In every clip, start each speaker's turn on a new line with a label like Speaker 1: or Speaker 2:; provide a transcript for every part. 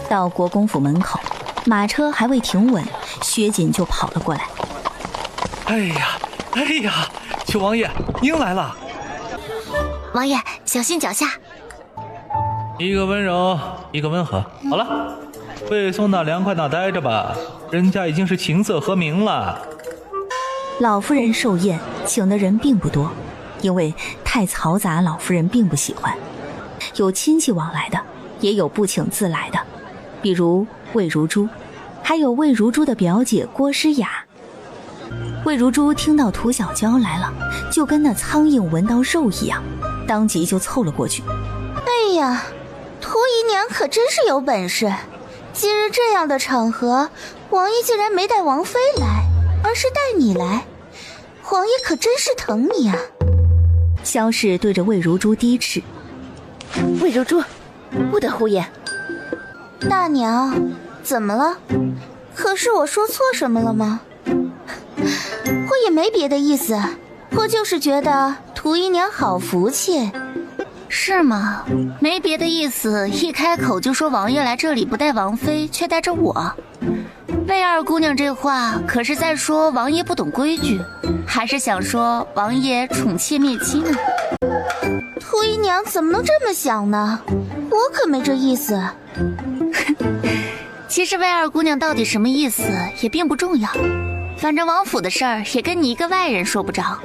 Speaker 1: 到国公府门口，马车还未停稳，薛瑾就跑了过来。
Speaker 2: 哎呀，九王爷，您来了。
Speaker 3: 王爷，小心脚下。
Speaker 2: 一个温柔，一个温和。好了，魏松那凉快那待着吧，人家已经是琴瑟和鸣了。
Speaker 1: 老夫人寿宴请的人并不多，因为太嘈杂，老夫人并不喜欢。有亲戚往来的，也有不请自来的，比如魏如珠，还有魏如珠的表姐郭诗雅。魏如珠听到涂小娇来了，就跟那苍蝇闻到肉一样，当即就凑了过去。
Speaker 4: 哎呀，涂姨娘可真是有本事，今日这样的场合，王爷竟然没带王妃来，而是带你来，王爷可真是疼你啊。
Speaker 1: 萧氏对着魏如珠低斥：
Speaker 3: 魏如珠，不得胡言。
Speaker 4: 大娘，怎么了？可是我说错什么了吗？我也没别的意思，我就是觉得涂姨娘好福气。
Speaker 3: 是吗？没别的意思，一开口就说王爷来这里不带王妃，却带着我。魏二姑娘这话可是在说王爷不懂规矩，还是想说王爷宠妾灭妻呢？
Speaker 4: 涂姨娘怎么能这么想呢？我可没这意思。
Speaker 3: 其实魏二姑娘到底什么意思也并不重要，反正王府的事儿也跟你一个外人说不着。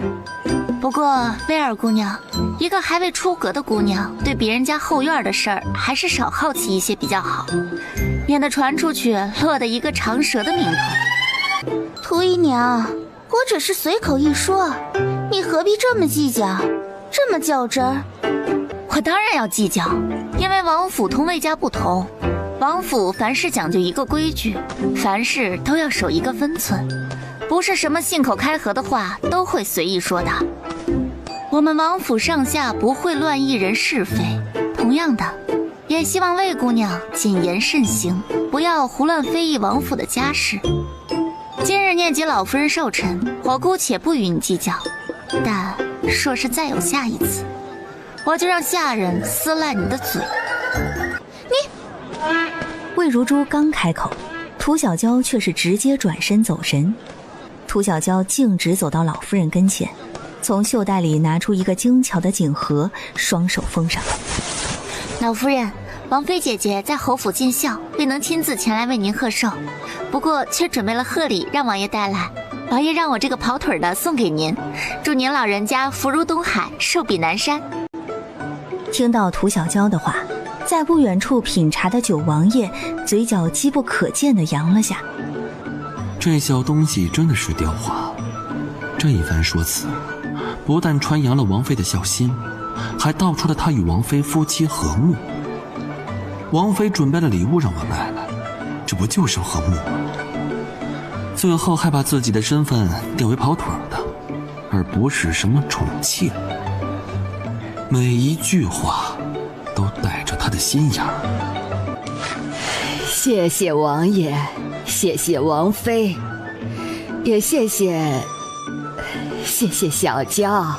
Speaker 3: 不过魏二姑娘，一个还未出阁的姑娘，对别人家后院的事儿还是少好奇一些比较好，免得传出去落得一个长舌的名头。
Speaker 4: 涂姨娘，我只是随口一说，你何必这么计较，这么较真儿？
Speaker 3: 我当然要计较，因为王府同魏家不同，王府凡事讲究一个规矩，凡事都要守一个分寸，不是什么信口开河的话都会随意说的。我们王府上下不会乱议人是非，同样的，也希望魏姑娘谨言慎行，不要胡乱非议王府的家事。今日念及老夫人寿辰，我姑且不与你计较，但若是再有下一次，我就让下人撕烂你的嘴。
Speaker 1: 魏如珠刚开口，涂小娇却是直接转身走神。涂小娇径直走到老夫人跟前，从袖袋里拿出一个精巧的锦盒，双手封上。
Speaker 3: 老夫人，王妃姐姐在侯府尽孝，未能亲自前来为您贺寿，不过却准备了贺礼让王爷带来。王爷让我这个跑腿的送给您，祝您老人家福如东海，寿比南山。
Speaker 1: 听到涂小娇的话，在不远处品茶的九王爷嘴角机不可见地扬了下。
Speaker 5: 这小东西真的是刁滑，这一番说辞不但传扬了王妃的孝心，还道出了她与王妃夫妻和睦。王妃准备了礼物让我带来，这不就是和睦吗？最后还把自己的身份定为跑腿的，而不是什么宠妾。每一句话都带着她的心眼儿。
Speaker 6: 谢谢王爷，谢谢王妃，也谢谢小娇。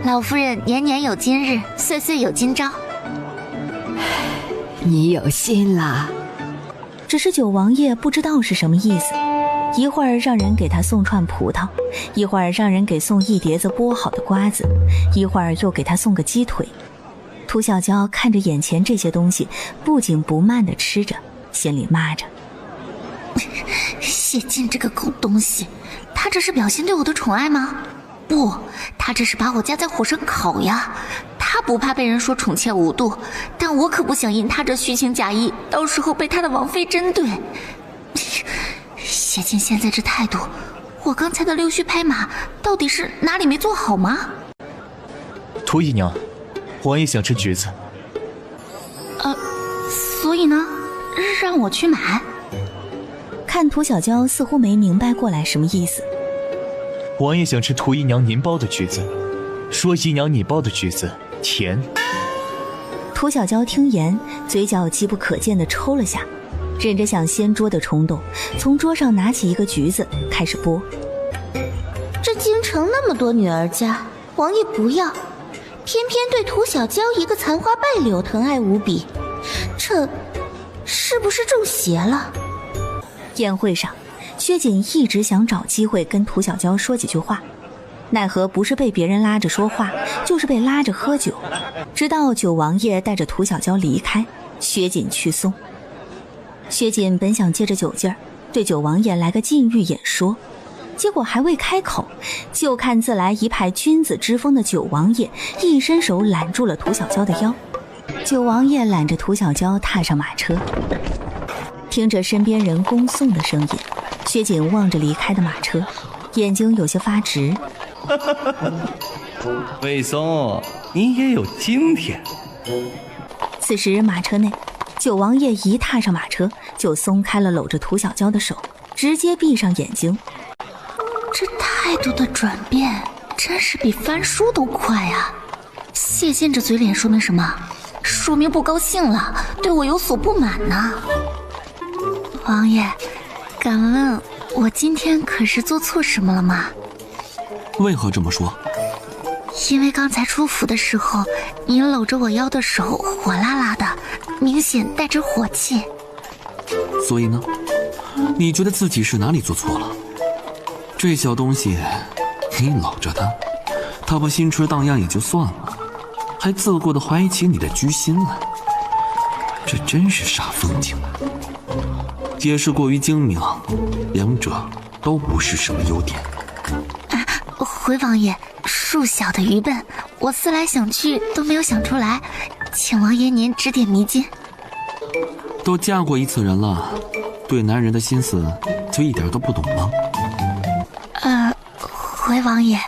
Speaker 3: 老夫人年年有今日，岁岁有今朝。
Speaker 6: 你有心啦。
Speaker 1: 只是九王爷不知道是什么意思，一会儿让人给他送串葡萄，一会儿让人给送一碟子剥好的瓜子，一会儿又给他送个鸡腿。涂小娇看着眼前这些东西，不紧不慢地吃着，心里骂着：
Speaker 3: 谢晋这个狗东西，他这是表现对我的宠爱吗？不，他这是把我夹在火上烤呀。他不怕被人说宠妾无度，但我可不想因他这虚情假意，到时候被他的王妃针对。谢晋现在这态度，我刚才的溜须拍马到底是哪里没做好吗？
Speaker 2: 涂姨娘，王爷想吃橘子。
Speaker 3: 所以呢，让我去买。
Speaker 1: 看涂小娇似乎没明白过来什么意思。
Speaker 2: 王爷想吃涂姨娘您包的橘子，说姨娘你包的橘子甜。
Speaker 1: 涂小娇听言，嘴角机不可见地抽了下，忍着想掀桌的冲动，从桌上拿起一个橘子开始剥。
Speaker 4: 这京城那么多女儿家，王爷不要，偏偏对涂小娇一个残花败柳疼爱无比，这是不是中邪了？
Speaker 1: 宴会上，薛锦一直想找机会跟涂小娇说几句话，奈何不是被别人拉着说话，就是被拉着喝酒。直到九王爷带着涂小娇离开，薛锦去送。薛锦本想借着酒劲儿对九王爷来个禁欲演说，结果还未开口，就看自来一派君子之风的九王爷一伸手揽住了涂小娇的腰。九王爷揽着涂小娇踏上马车，听着身边人恭送的声音，薛锦望着离开的马车，眼睛有些发直。
Speaker 2: 魏松，你也有今天。
Speaker 1: 此时马车内，九王爷一踏上马车就松开了搂着涂小娇的手，直接闭上眼睛。
Speaker 3: 这态度的转变真是比翻书都快啊！谢晋这嘴脸说明什么？说明不高兴了，对我有所不满呢。王爷，敢问我今天可是做错什么了吗？
Speaker 5: 为何这么说？
Speaker 3: 因为刚才出府的时候，您搂着我腰的手火辣辣的，明显带着火气。
Speaker 5: 所以呢？你觉得自己是哪里做错了？这小东西，你搂着他不心痴荡漾也就算了，还自顾地怀疑起你的居心来，这真是煞风景。解释过于精明，两者都不是什么优点。
Speaker 3: 回王爷，恕小的愚笨，我思来想去都没有想出来，请王爷您指点迷津。
Speaker 5: 都嫁过一次人了，对男人的心思就一点都不懂吗？
Speaker 3: 回王爷，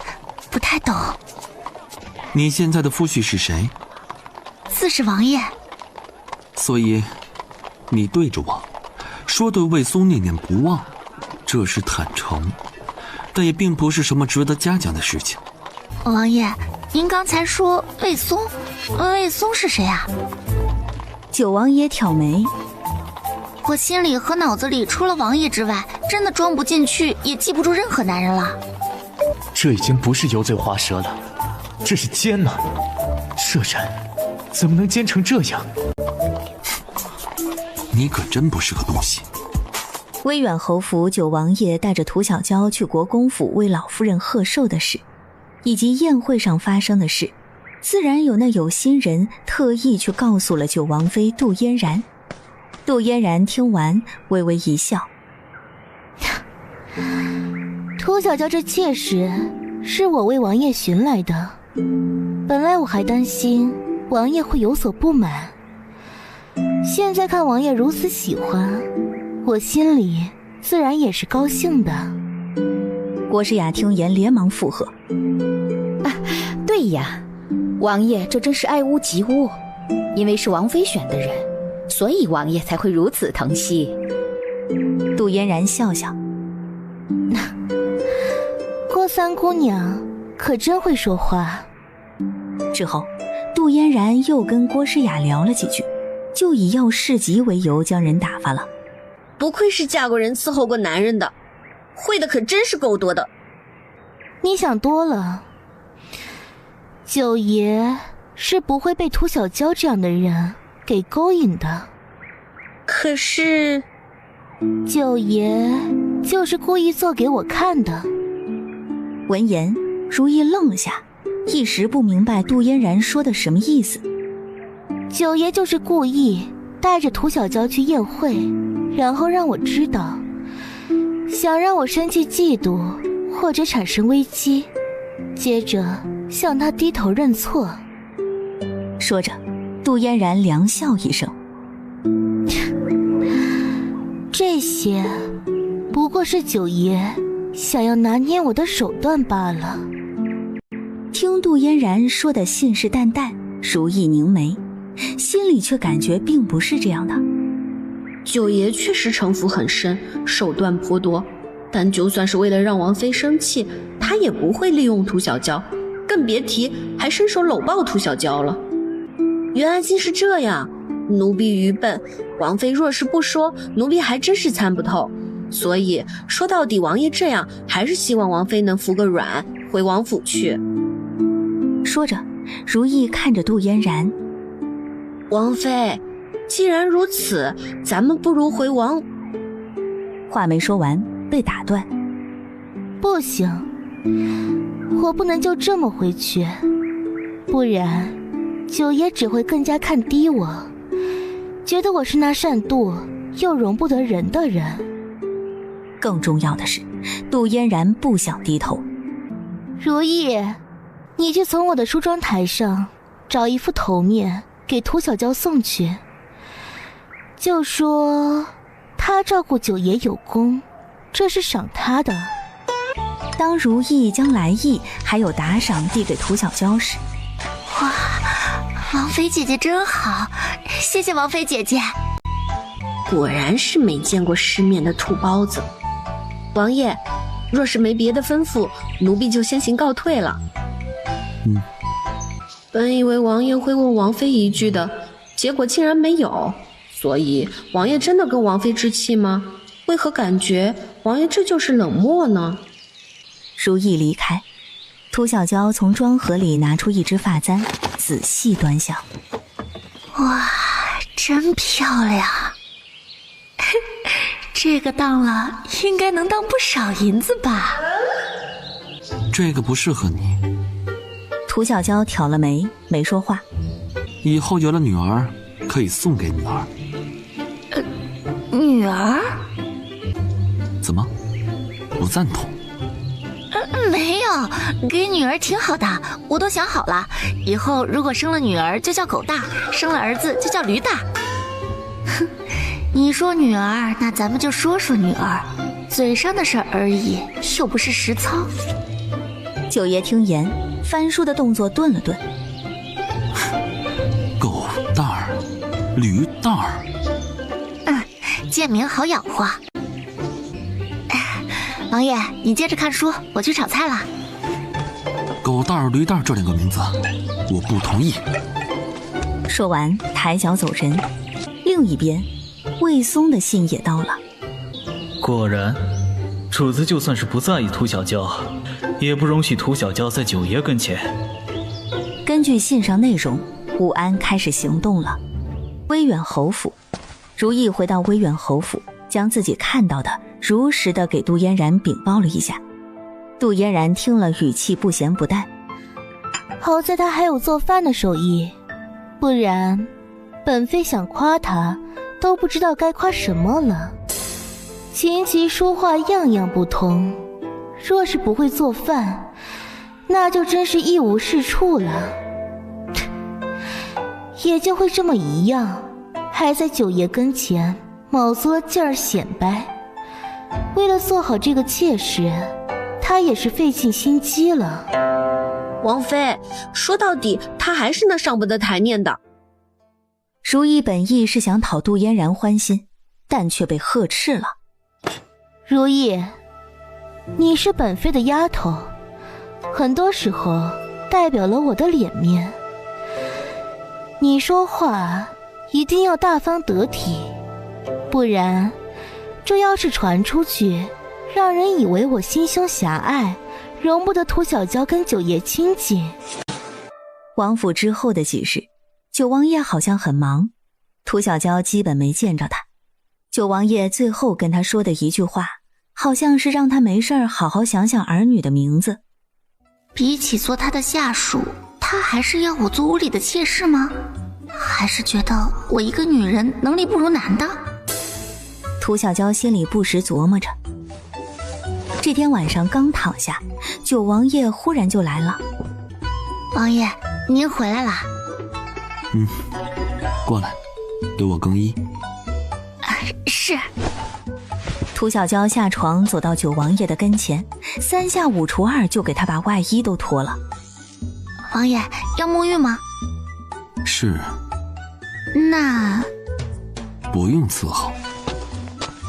Speaker 3: 不太懂。
Speaker 5: 你现在的夫婿是谁？
Speaker 3: 自是王爷。
Speaker 5: 所以，你对着我说对魏松念念不忘，这是坦诚，但也并不是什么值得嘉奖的事情。
Speaker 3: 王爷，您刚才说魏松，魏松是谁啊？
Speaker 1: 九王爷挑眉，
Speaker 3: 我心里和脑子里除了王爷之外，真的装不进去，也记不住任何男人了。
Speaker 7: 这已经不是油嘴滑舌了，这是奸呐！这人怎么能奸成这样？
Speaker 5: 你可真不是个东西。
Speaker 1: 威远侯府九王爷带着涂小娇去国公府为老夫人贺寿的事，以及宴会上发生的事，自然有那有心人特意去告诉了九王妃杜嫣然。杜嫣然听完微微一笑，
Speaker 4: 涂小娇这妾室是我为王爷寻来的，本来我还担心王爷会有所不满，现在看王爷如此喜欢，我心里自然也是高兴的。
Speaker 1: 郭诗雅听言连忙附和，
Speaker 8: 对呀，王爷这真是爱屋及乌，因为是王妃选的人，所以王爷才会如此疼惜。
Speaker 1: 杜嫣然笑笑，
Speaker 4: 郭三姑娘可真会说话。
Speaker 1: 之后杜嫣然又跟郭诗雅聊了几句，就以要市集为由将人打发了。
Speaker 9: 不愧是嫁过人伺候过男人的，会的可真是够多的。
Speaker 4: 你想多了，九爷是不会被涂小娇这样的人给勾引的。
Speaker 9: 可是
Speaker 4: 九爷就是故意做给我看的。
Speaker 1: 闻言如意愣了下，一时不明白杜嫣然说的什么意思。
Speaker 4: 九爷就是故意带着涂小娇去宴会，然后让我知道，想让我生气嫉妒或者产生危机，接着向他低头认错。
Speaker 1: 说着杜嫣然凉笑一声，
Speaker 4: 这些不过是九爷想要拿捏我的手段罢了。
Speaker 1: 听杜嫣然说的信誓旦旦，如意凝眉，心里却感觉并不是这样的。
Speaker 9: 九爷确实城府很深，手段颇多，但就算是为了让王妃生气，他也不会利用涂小娇，更别提还伸手搂抱涂小娇了。原来竟是这样，奴婢愚笨，王妃若是不说，奴婢还真是参不透。所以说到底，王爷这样还是希望王妃能服个软，回王府去。
Speaker 1: 说着如意看着杜嫣然，
Speaker 9: 王妃，既然如此，咱们不如回王。
Speaker 1: 话没说完，被打断。
Speaker 4: 不行，我不能就这么回去，不然九爷只会更加看低我，觉得我是那善妒又容不得人的人。
Speaker 1: 更重要的是，杜嫣然不想低头。
Speaker 4: 如意，你去从我的梳妆台上找一副头面给涂小娇送去，就说她照顾九爷有功，这是赏她的。
Speaker 1: 当如意将来意还有打赏递给涂小娇时，
Speaker 3: 哇，王妃姐姐真好，谢谢王妃姐姐。
Speaker 9: 果然是没见过世面的土包子。王爷，若是没别的吩咐，奴婢就先行告退了。本以为王爷会问王妃一句的，结果竟然没有。所以王爷真的跟王妃置气吗？为何感觉王爷这就是冷漠呢？
Speaker 1: 如意离开，涂小娇从妆盒里拿出一只发簪，仔细端详。
Speaker 3: 哇，真漂亮！这个当了应该能当不少银子吧？
Speaker 5: 这个不适合你。
Speaker 1: 涂小娇挑了眉，没说话。
Speaker 5: 以后有了女儿，可以送给女儿。
Speaker 3: 女儿？
Speaker 5: 怎么？不赞同？
Speaker 3: 没有，给女儿挺好的，我都想好了。以后如果生了女儿就叫狗大，生了儿子就叫驴大。哼，你说女儿，那咱们就说说女儿，嘴上的事儿而已，又不是实操。
Speaker 1: 九爷听言，翻书的动作顿了顿。
Speaker 5: 狗蛋儿，驴蛋儿。
Speaker 3: 贱名好养活。王爷，你接着看书，我去炒菜了。
Speaker 5: 狗蛋儿、驴蛋儿这两个名字，我不同意。
Speaker 1: 说完，抬脚走人。另一边，魏松的信也到了。
Speaker 10: 果然，主子就算是不在意涂小娇，也不容许涂小娇在九爷跟前。
Speaker 1: 根据信上内容，武安开始行动了。威远侯府，如意回到威远侯府，将自己看到的如实的给杜嫣然禀报了一下。杜嫣然听了，语气不咸不淡。
Speaker 4: 好在他还有做饭的手艺，不然本妃想夸他都不知道该夸什么了。琴棋书画样样不通，若是不会做饭，那就真是一无是处了。也就会这么一样，还在九爷跟前卯足了劲儿显摆。为了做好这个妾室，他也是费尽心机了。
Speaker 9: 王妃，说到底，他还是那上不得台面的。
Speaker 1: 如意本意是想讨杜嫣然欢心，但却被呵斥了。
Speaker 4: 如意，你是本妃的丫头，很多时候代表了我的脸面。你说话一定要大方得体，不然这要是传出去，让人以为我心胸狭隘，容不得涂小娇跟九爷亲近。
Speaker 1: 王府之后的几日，九王爷好像很忙，涂小娇基本没见着他。九王爷最后跟他说的一句话，好像是让他没事儿好好想想儿女的名字。
Speaker 3: 比起做他的下属，他还是要我做屋里的妾室吗？还是觉得我一个女人能力不如男的？
Speaker 1: 涂小娇心里不时琢磨着。这天晚上刚躺下，九王爷忽然就来了。
Speaker 3: 王爷，您回来啦。
Speaker 5: 过来，给我更衣。
Speaker 3: 是。
Speaker 1: 涂小娇下床走到九王爷的跟前，3下5除2就给他把外衣都脱了。
Speaker 3: 王爷，要沐浴吗？
Speaker 5: 是。
Speaker 3: 那
Speaker 5: 不用伺候。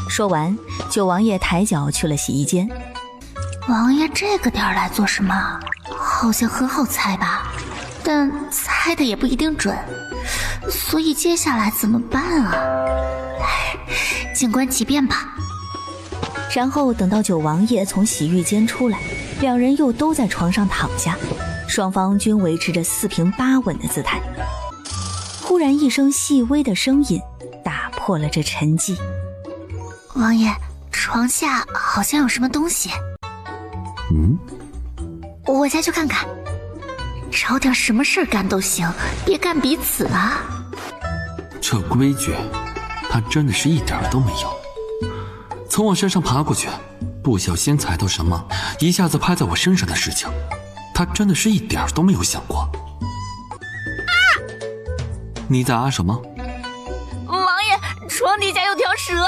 Speaker 1: 说完，九王爷抬脚去了洗衣间。
Speaker 3: 王爷这个点儿来做什么？好像很好猜吧，但猜的也不一定准，所以接下来怎么办啊？静观其变吧。
Speaker 1: 然后等到九王爷从洗浴间出来，两人又都在床上躺下，双方均维持着4平8稳的姿态。忽然一声细微的声音破了这沉寂。
Speaker 3: 王爷，床下好像有什么东西。我下去看看。找点什么事儿干都行，别干彼此了。
Speaker 5: 这规矩，他真的是一点都没有。从我身上爬过去，不小心踩到什么，一下子拍在我身上的事情，他真的是一点都没有想过。你在啊什么？
Speaker 3: 王爷，床底下有条蛇。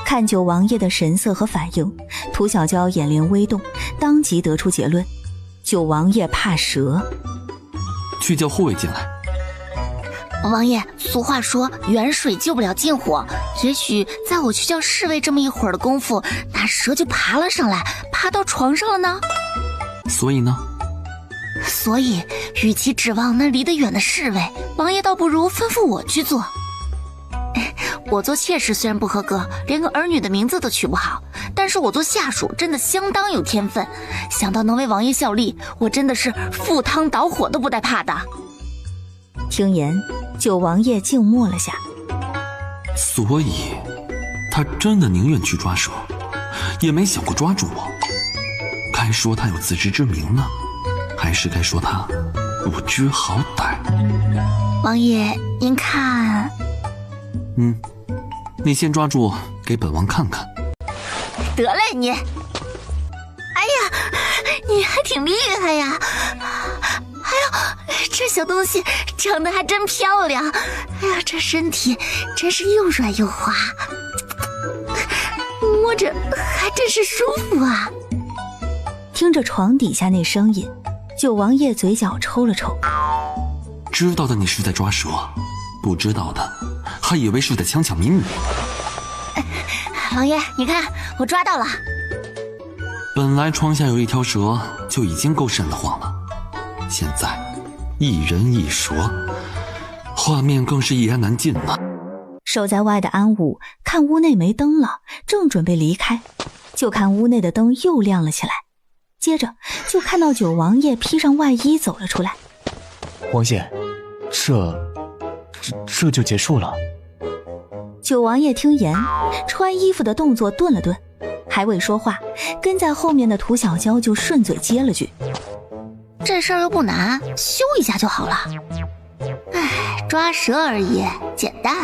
Speaker 1: 看九王爷的神色和反应，涂小娇眼帘微动，当即得出结论：九王爷怕蛇。
Speaker 5: 去叫护卫进来。
Speaker 3: 王爷，俗话说远水救不了近火，也许在我去叫侍卫这么一会儿的功夫，那蛇就爬了上来，爬到床上了呢。
Speaker 5: 所以呢？
Speaker 3: 所以与其指望那离得远的侍卫，王爷倒不如吩咐我去做。我做妾室虽然不合格，连个儿女的名字都取不好，但是我做下属真的相当有天分，想到能为王爷效力，我真的是赴汤蹈火都不带怕的。
Speaker 1: 听言，九王爷静默了下。
Speaker 5: 所以他真的宁愿去抓蛇，也没想过抓住我。该说他有自知之明呢，还是该说他不知好歹？
Speaker 3: 王爷，您看。
Speaker 5: 你先抓住，给本王看看。
Speaker 3: 得嘞你。哎呀，你还挺厉害呀。哎呦，这小东西长得还真漂亮。哎呀，这身体真是又软又滑，摸着还真是舒服啊。
Speaker 1: 听着床底下那声音，九王爷嘴角抽了抽。
Speaker 5: 知道的你是在抓蛇，不知道的还以为是在强抢民女。
Speaker 3: 王爷，你看我抓到了。
Speaker 5: 本来床下有一条蛇就已经够瘆得慌了，现在一人一蛇，画面更是一言难尽了。
Speaker 1: 守在外的安武看屋内没灯了，正准备离开，就看屋内的灯又亮了起来，接着就看到九王爷披上外衣走了出来。
Speaker 7: 王爷，这就结束了。
Speaker 1: 九王爷听言，穿衣服的动作顿了顿，还未说话，跟在后面的涂小娇就顺嘴接了句：
Speaker 3: 这事儿又不难，修一下就好了。哎，抓蛇而已，简单。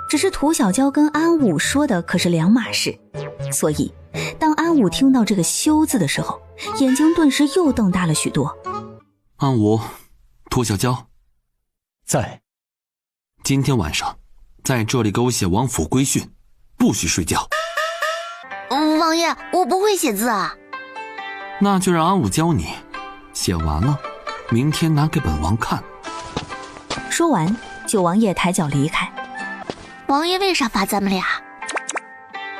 Speaker 1: 只是涂小娇跟安武说的可是两码事，所以当安武听到这个修字的时候，眼睛顿时又瞪大了许多。
Speaker 5: 安武，涂小娇
Speaker 7: 在。
Speaker 5: 今天晚上在这里给我写王府规训，不许睡觉。
Speaker 3: 王爷，我不会写字啊。
Speaker 5: 那就让安武教你，写完了明天拿给本王看。
Speaker 1: 说完，九王爷抬脚离开。
Speaker 3: 王爷为啥罚咱们俩？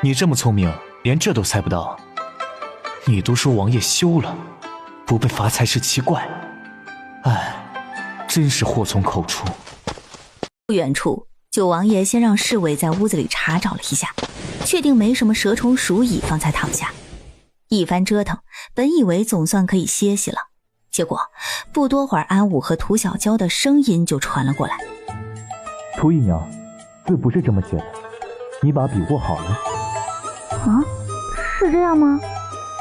Speaker 7: 你这么聪明，连这都猜不到。你都说王爷休了，不被罚才是奇怪。哎，真是祸从口出。
Speaker 1: 不远处，九王爷先让侍卫在屋子里查找了一下，确定没什么蛇虫鼠蚁，方才躺下。一番折腾，本以为总算可以歇息了，结果不多会儿，安武和涂小娇的声音就传了过来。
Speaker 11: 涂姨娘，字不是这么写的，你把笔握好了。
Speaker 4: 啊，是这样吗？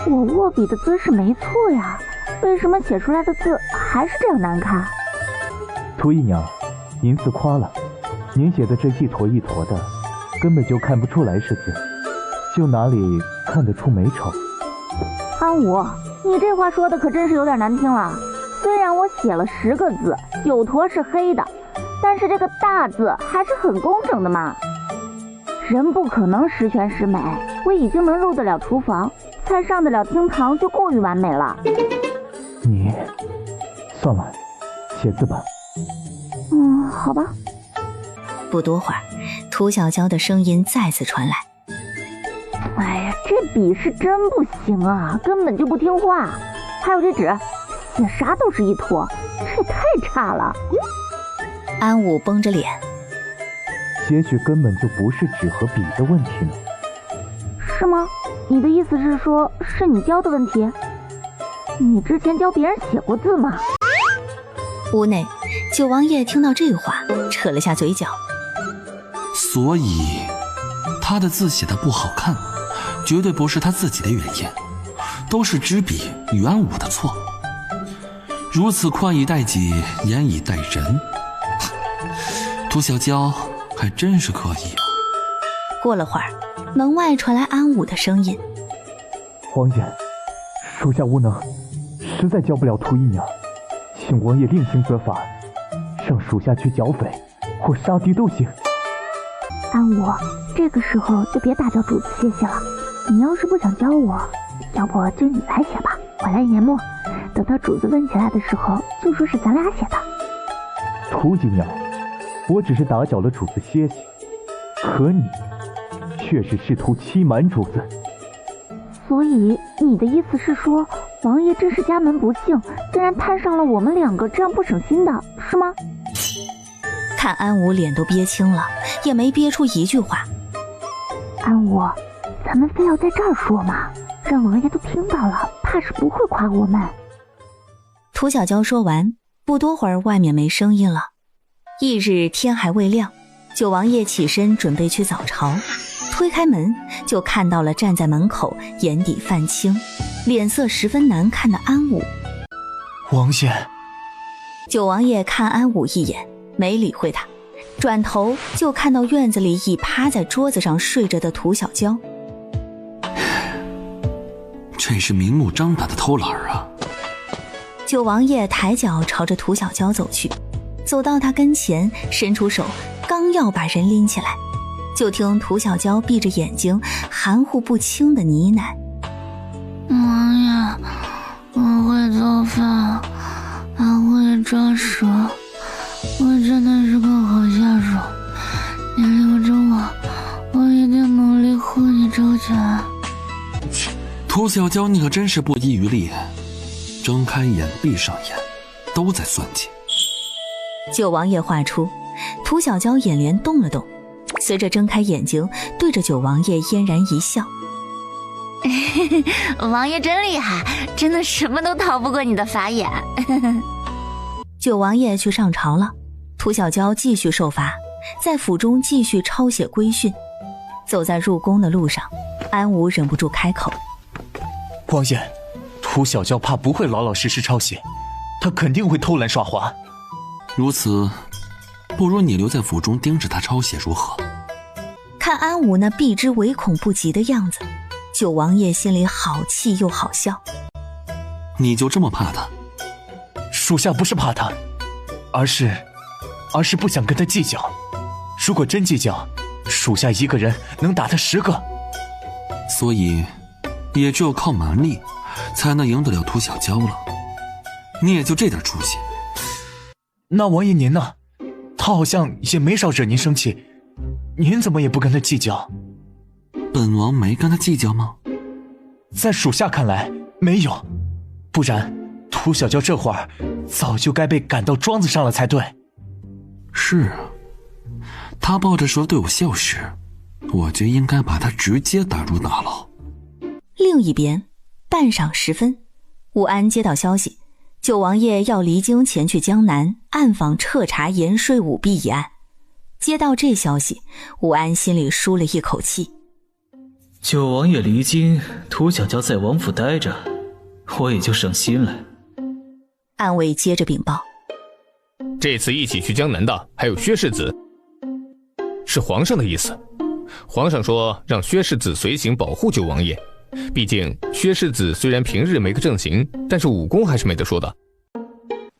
Speaker 4: 我握笔的姿势没错呀，为什么写出来的字还是这样难看？
Speaker 11: 涂姨娘，您自夸了，您写的这一坨一坨的，根本就看不出来是字，就哪里看得出美丑？
Speaker 4: 安武，你这话说的可真是有点难听了。虽然我写了10个字，9坨是黑的，但是这个大字还是很工整的嘛。人不可能十全十美，我已经能入得了厨房，才上得了厅堂就过于完美了。
Speaker 11: 你，算了，写字吧。
Speaker 4: 好吧。
Speaker 1: 不多会儿，涂小娇的声音再次传来。
Speaker 4: 哎呀，这笔是真不行啊，根本就不听话。还有这纸，写啥都是一坨，这也太差了。
Speaker 1: 安武绷着脸，
Speaker 11: 也许根本就不是纸和笔的问题呢。
Speaker 4: 是吗？你的意思是说，是你教的问题？你之前教别人写过字吗？
Speaker 1: 屋内，九王爷听到这话，扯了下嘴角。
Speaker 5: 所以他的字写得不好看，绝对不是他自己的原因，都是支笔与安武的错。如此宽以待己，严以待人，涂小娇还真是可以啊。
Speaker 1: 过了会儿，门外传来安武的声音：
Speaker 11: 王爷，属下无能，实在教不了涂姨娘，请王爷另行责罚，让属下去剿匪或杀敌都行。
Speaker 12: 安武，这个时候就别打搅主子歇息了。你要是不想教我，要不就你来写吧，我来研墨。等到主子问起来的时候，就说是咱俩写的。
Speaker 11: 涂姨娘，我只是打搅了主子歇息，可你却是试图欺瞒主子。
Speaker 12: 所以你的意思是说，王爷真是家门不幸，竟然摊上了我们两个这样不省心的，是吗？
Speaker 1: 看安武脸都憋青了，也没憋出一句话。
Speaker 12: 安武，咱们非要在这儿说吗？让王爷都听到了，怕是不会夸我们。
Speaker 1: 涂小娇说完，不多会儿外面没声音了。翌日天还未亮，九王爷起身准备去早朝，推开门就看到了站在门口眼底泛青，脸色十分难看的安武。
Speaker 7: 王爷。
Speaker 1: 九王爷看安武一眼，没理会他，转头就看到院子里已趴在桌子上睡着的涂小娇。
Speaker 5: 这是明目张胆的偷懒啊！
Speaker 1: 九王爷抬脚朝着涂小娇走去，走到他跟前，伸出手，刚要把人拎起来，就听涂小娇闭着眼睛，含糊不清的呢喃：
Speaker 3: 王爷，我会做饭，还会抓蛇，我真的是个好下属，你留着我一定努力护你周全。
Speaker 5: 涂小娇，你可真是不遗余力，睁开眼闭上眼都在算计。
Speaker 1: 九王爷话出，涂小娇眼帘动了动，随着睁开眼睛，对着九王爷嫣然一笑：
Speaker 3: 王爷真厉害，真的什么都逃不过你的法眼。
Speaker 1: 九王爷去上朝了，涂小娇继续受罚，在府中继续抄写规训。走在入宫的路上，安武忍不住开口：
Speaker 7: 王爷，涂小娇怕不会老老实实抄写，她肯定会偷懒耍滑。
Speaker 5: 如此，不如你留在府中盯着她抄写如何？
Speaker 1: 看安武那避之唯恐不及的样子，九王爷心里好气又好笑。
Speaker 5: 你就这么怕她？
Speaker 7: 属下不是怕她，而是不想跟她计较。如果真计较，属下一个人能打她10个。
Speaker 5: 所以也只有靠蛮力才能赢得了涂小娇了。你也就这点出息。
Speaker 7: 那王爷您呢？他好像也没少惹您生气，您怎么也不跟他计较？
Speaker 5: 本王没跟他计较吗？
Speaker 7: 在属下看来没有，不然涂小娇这会儿早就该被赶到庄子上了才对。
Speaker 5: 是啊，他抱着蛇对我笑时，我就应该把他直接打入大牢。
Speaker 1: 另一边，半晌时分，武安接到消息，九王爷要离京前去江南暗访彻查盐税舞弊一案。接到这消息，武安心里舒了一口气。
Speaker 10: 九王爷离京，涂小娇在王府待着，我也就省心了。
Speaker 1: 暗卫接着禀报，
Speaker 13: 这次一起去江南的还有薛世子，是皇上的意思。皇上说让薛世子随行保护九王爷，毕竟薛世子虽然平日没个正形，但是武功还是没得说的。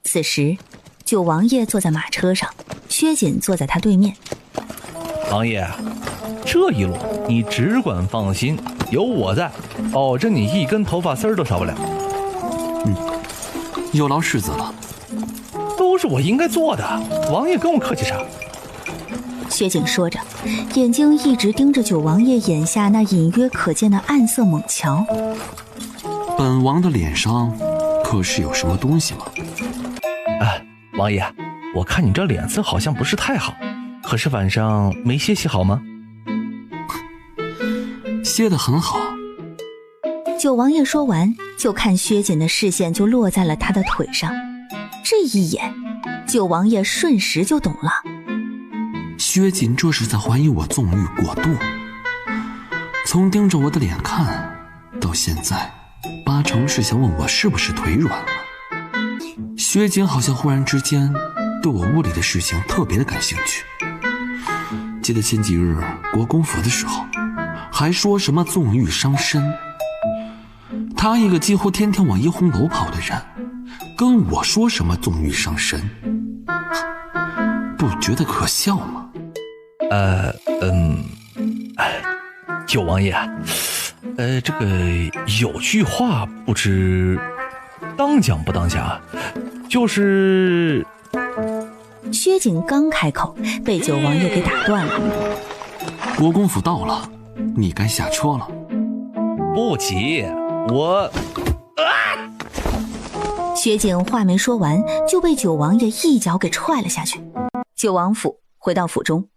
Speaker 1: 此时九王爷坐在马车上，薛瑾坐在他对面。
Speaker 2: 王爷，这一路你只管放心，有我在，保证你一根头发丝都少不了。
Speaker 5: 有劳世子了。
Speaker 2: 都是我应该做的，王爷跟我客气啥？
Speaker 1: 薛瑾说着，眼睛一直盯着九王爷眼下那隐约可见的暗色猛瞧。
Speaker 5: 本王的脸上可是有什么东西吗？
Speaker 2: 王爷，我看你这脸色好像不是太好，可是晚上没歇息好吗？
Speaker 5: 歇得很好。
Speaker 1: 九王爷说完，就看薛瑾的视线就落在了他的腿上，这一眼九王爷瞬时就懂了。
Speaker 5: 薛瑾这是在怀疑我纵欲过度。从盯着我的脸看，到现在八成是想问我是不是腿软了。薛瑾好像忽然之间对我屋里的事情特别的感兴趣。记得前几日国公府的时候，还说什么纵欲伤身。他一个几乎天天往一红楼跑的人，跟我说什么纵欲伤身，不觉得可笑吗？
Speaker 2: 九王爷，这个有句话不知当讲不当讲，就是
Speaker 1: 薛瑾刚开口，被九王爷给打断了。
Speaker 5: 国公府到了，你该下车了。
Speaker 2: 不急，我
Speaker 1: 薛瑾话没说完，就被九王爷一脚给踹了下去。九王府回到府中，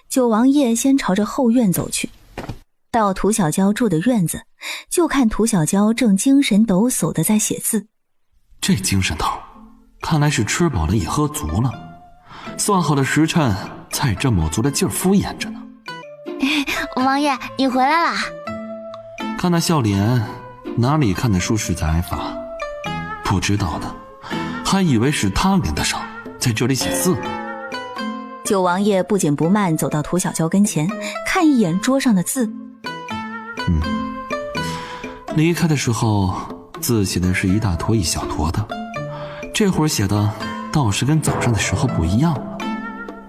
Speaker 1: 九王爷先朝着后院走去，到涂小娇住的院子，就看涂小娇正精神抖擞的在写字。
Speaker 5: 这精神头，看来是吃饱了也喝足了，算好的时辰才这么足的劲儿敷衍着呢。
Speaker 3: 王爷，你回来啦！
Speaker 5: 看那笑脸，哪里看得出是在挨罚？不知道的还以为是他连得上，在这里写字呢。
Speaker 1: 九王爷不紧不慢走到涂小娇跟前，看一眼桌上的字。
Speaker 5: 离开的时候字写的是一大坨一小坨的，这会儿写的倒是跟早上的时候不一样了，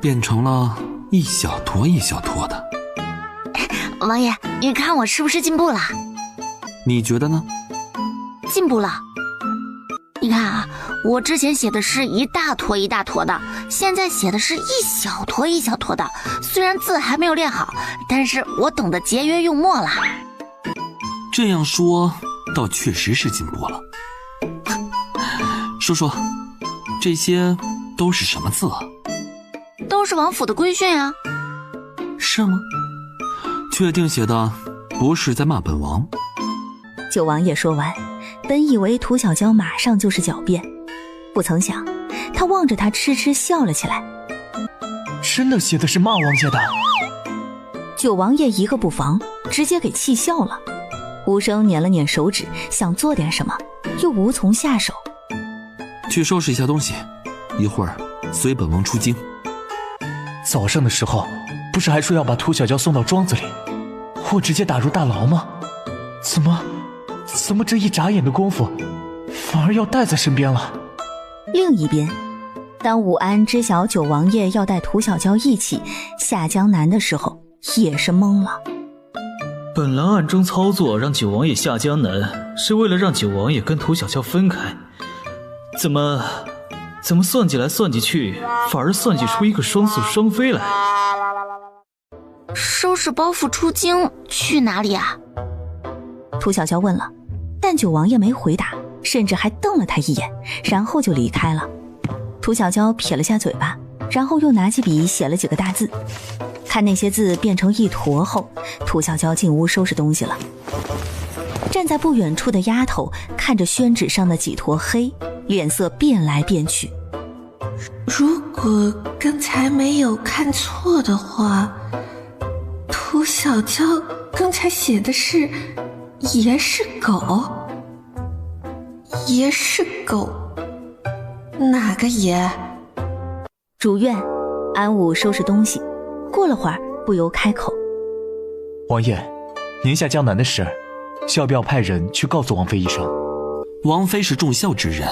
Speaker 5: 变成了一小坨一小坨的。
Speaker 3: 王爷，你看我是不是进步了？
Speaker 5: 你觉得呢？
Speaker 3: 进步了。你看啊，我之前写的是一大坨一大坨的，现在写的是一小坨一小坨的。虽然字还没有练好，但是我懂得节约用墨了。
Speaker 5: 这样说倒确实是进步了。说说这些都是什么字啊？
Speaker 3: 都是王府的规训啊。
Speaker 5: 是吗？确定写的不是在骂本王？
Speaker 1: 九王爷说完，本以为涂小娇马上就是狡辩，不曾想他望着他痴痴笑了起来。
Speaker 7: 真的写的是骂王爷的？
Speaker 1: 九王爷一个不防，直接给气笑了。无声捻了捻手指，想做点什么，又无从下手。
Speaker 5: 去收拾一下东西，一会儿随本王出京。
Speaker 7: 早上的时候不是还说要把涂小娇送到庄子里，或直接打入大牢吗？怎么这一眨眼的功夫反而要带在身边了？
Speaker 1: 另一边，当武安知晓九王爷要带涂小娇一起下江南的时候，也是懵了。
Speaker 10: 本来暗中操作让九王爷下江南，是为了让九王爷跟涂小娇分开，怎么算计来算计去，反而算计出一个双宿双飞来？
Speaker 3: 收拾包袱出京去哪里啊？
Speaker 1: 涂小娇问了，但九王爷没回答，甚至还瞪了他一眼，然后就离开了。涂小娇撇了下嘴巴，然后又拿起笔写了几个大字。看那些字变成一坨后，涂小娇进屋收拾东西了。站在不远处的丫头看着宣纸上的几坨黑，脸色变来变去。
Speaker 14: 如果刚才没有看错的话，涂小娇刚才写的是爷是狗，爷是狗，哪个爷？
Speaker 1: 主院，安武收拾东西，过了会儿不由开口：
Speaker 7: 王爷，您下江南的事，要不要派人去告诉王妃一声？
Speaker 5: 王妃是重孝之人，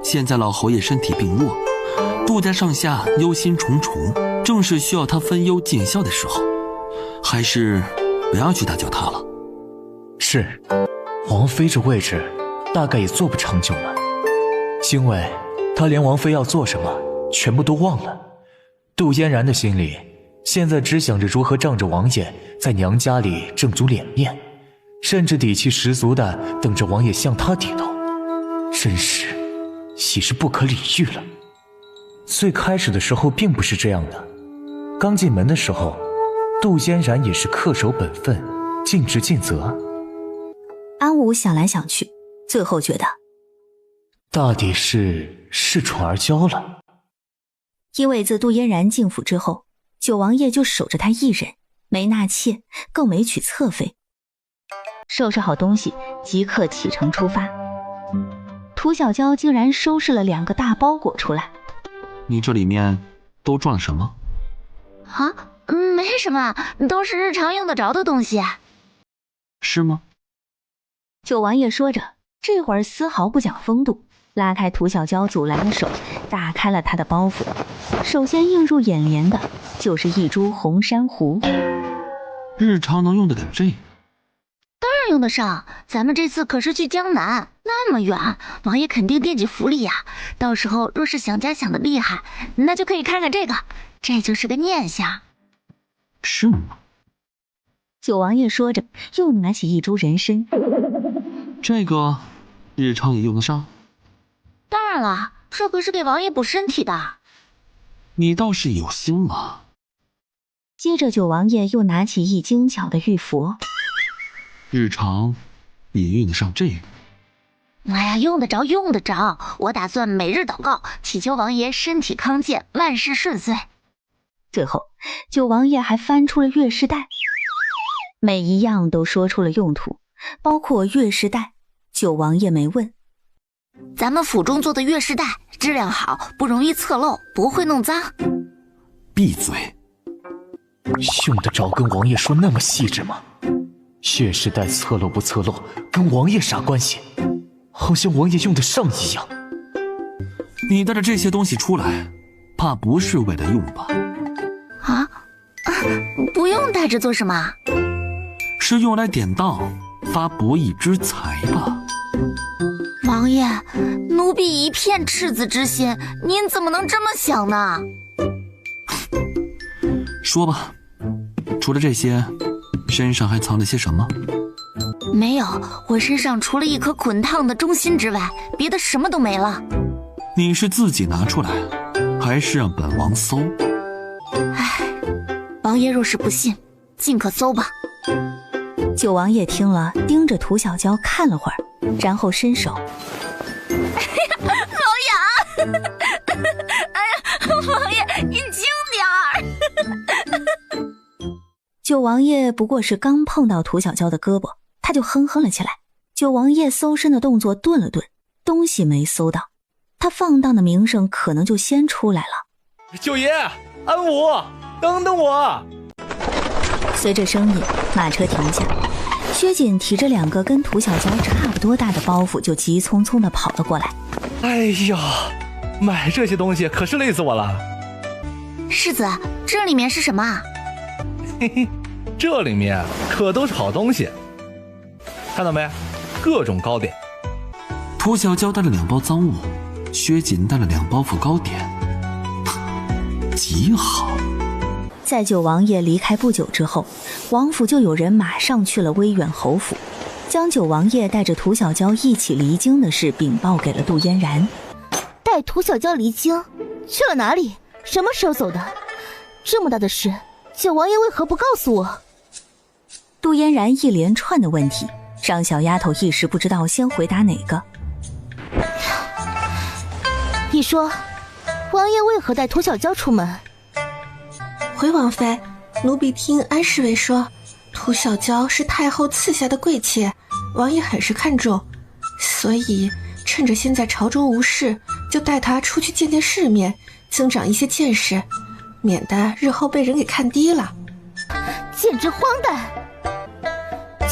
Speaker 5: 现在老侯爷身体病弱，杜家上下忧心忡忡，正是需要他分忧尽孝的时候，还是不要去打搅他了。
Speaker 7: 是，王妃这位置大概也坐不长久了，因为她连王妃要做什么全部都忘了。杜嫣然的心里现在只想着如何仗着王爷在娘家里挣足脸面，甚至底气十足的等着王爷向她低头，真是已是不可理喻了。最开始的时候并不是这样的，刚进门的时候，杜嫣然也是恪守本分，尽职尽责。
Speaker 1: 安武想来想去，最后觉得
Speaker 7: 大抵是恃宠而骄了。
Speaker 1: 因为自杜嫣然进府之后，九王爷就守着他一人，没纳妾，更没娶侧妃。收拾好东西，即刻启程出发。涂小娇竟然收拾了2个大包裹出来。
Speaker 5: 你这里面都装了什么？
Speaker 3: 啊，没什么，都是日常用得着的东西。
Speaker 5: 是吗？
Speaker 1: 九王爷说着，这会儿丝毫不讲风度，拉开涂小娇阻拦的手，打开了他的包袱。首先映入眼帘的就是一株红珊瑚。
Speaker 5: 日常能用得了这？
Speaker 3: 当然用得上，咱们这次可是去江南，那么远，王爷肯定惦记府里呀。到时候若是想家想得厉害，那就可以看看这个，这就是个念想。
Speaker 5: 是吗？
Speaker 1: 九王爷说着，又拿起一株人参。
Speaker 5: 这个日常也用得上？
Speaker 3: 当然了，这可是给王爷补身体的。
Speaker 5: 你倒是有心嘛。
Speaker 1: 接着九王爷又拿起一精巧的玉佛。
Speaker 5: 日常也用得上这个？
Speaker 3: 哎呀，用得着用得着，我打算每日祷告，祈求王爷身体康健，万事顺遂。
Speaker 1: 最后九王爷还翻出了月饰带，每一样都说出了用途，包括月饰带。九王爷没问。
Speaker 3: 咱们府中做的月饰带质量好，不容易侧漏，不会弄脏。
Speaker 5: 闭嘴！
Speaker 7: 用得着跟王爷说那么细致吗？月饰带侧漏不侧漏跟王爷啥关系？好像王爷用得上一样。
Speaker 5: 你带着这些东西出来，怕不是为了用吧？
Speaker 3: 不用带着做什么？
Speaker 5: 是用来典当，发博弈之财吧？
Speaker 3: 王爷，奴婢一片赤子之心，您怎么能这么想呢？
Speaker 5: 说吧，除了这些，身上还藏了些什么？
Speaker 3: 没有，我身上除了一颗滚烫的忠心之外，别的什么都没了。
Speaker 5: 你是自己拿出来，还是让本王搜？
Speaker 3: 王爷若是不信，尽可搜吧。
Speaker 1: 九王爷听了，盯着涂小娇看了会儿，然后伸手。
Speaker 3: 好痒！哎呀，王爷，你轻点儿！
Speaker 1: 九王爷不过是刚碰到涂小娇的胳膊，他就哼哼了起来。九王爷搜身的动作顿了顿，东西没搜到，他放荡的名声可能就先出来了。
Speaker 2: 九爷，安武，等等我！
Speaker 1: 随着声音，马车停下，薛锦提着2个跟涂小娇差不多大的包袱，就急匆匆地跑了过来。
Speaker 2: 哎呀，买这些东西可是累死我了。
Speaker 3: 世子，这里面是什么啊？
Speaker 2: 嘿嘿，这里面可都是好东西，看到没？各种糕点。
Speaker 5: 涂小娇带了2包赃物，薛锦带了2包袱糕点，极好。
Speaker 1: 在九王爷离开不久之后，王府就有人马上去了威远侯府，将九王爷带着涂小娇一起离京的事禀报给了杜嫣然。
Speaker 4: 带涂小娇离京去了哪里？什么时候走的？这么大的事，九王爷为何不告诉我？
Speaker 1: 杜嫣然一连串的问题，让小丫头一时不知道先回答哪个。
Speaker 4: 你说，王爷为何带涂小娇出门？
Speaker 14: 回王妃，奴婢听安侍卫说，涂小娇是太后赐下的贵妾，王爷很是看重，所以趁着现在朝中无事，就带她出去见见世面，增长一些见识，免得日后被人给看低了。
Speaker 4: 简直荒诞！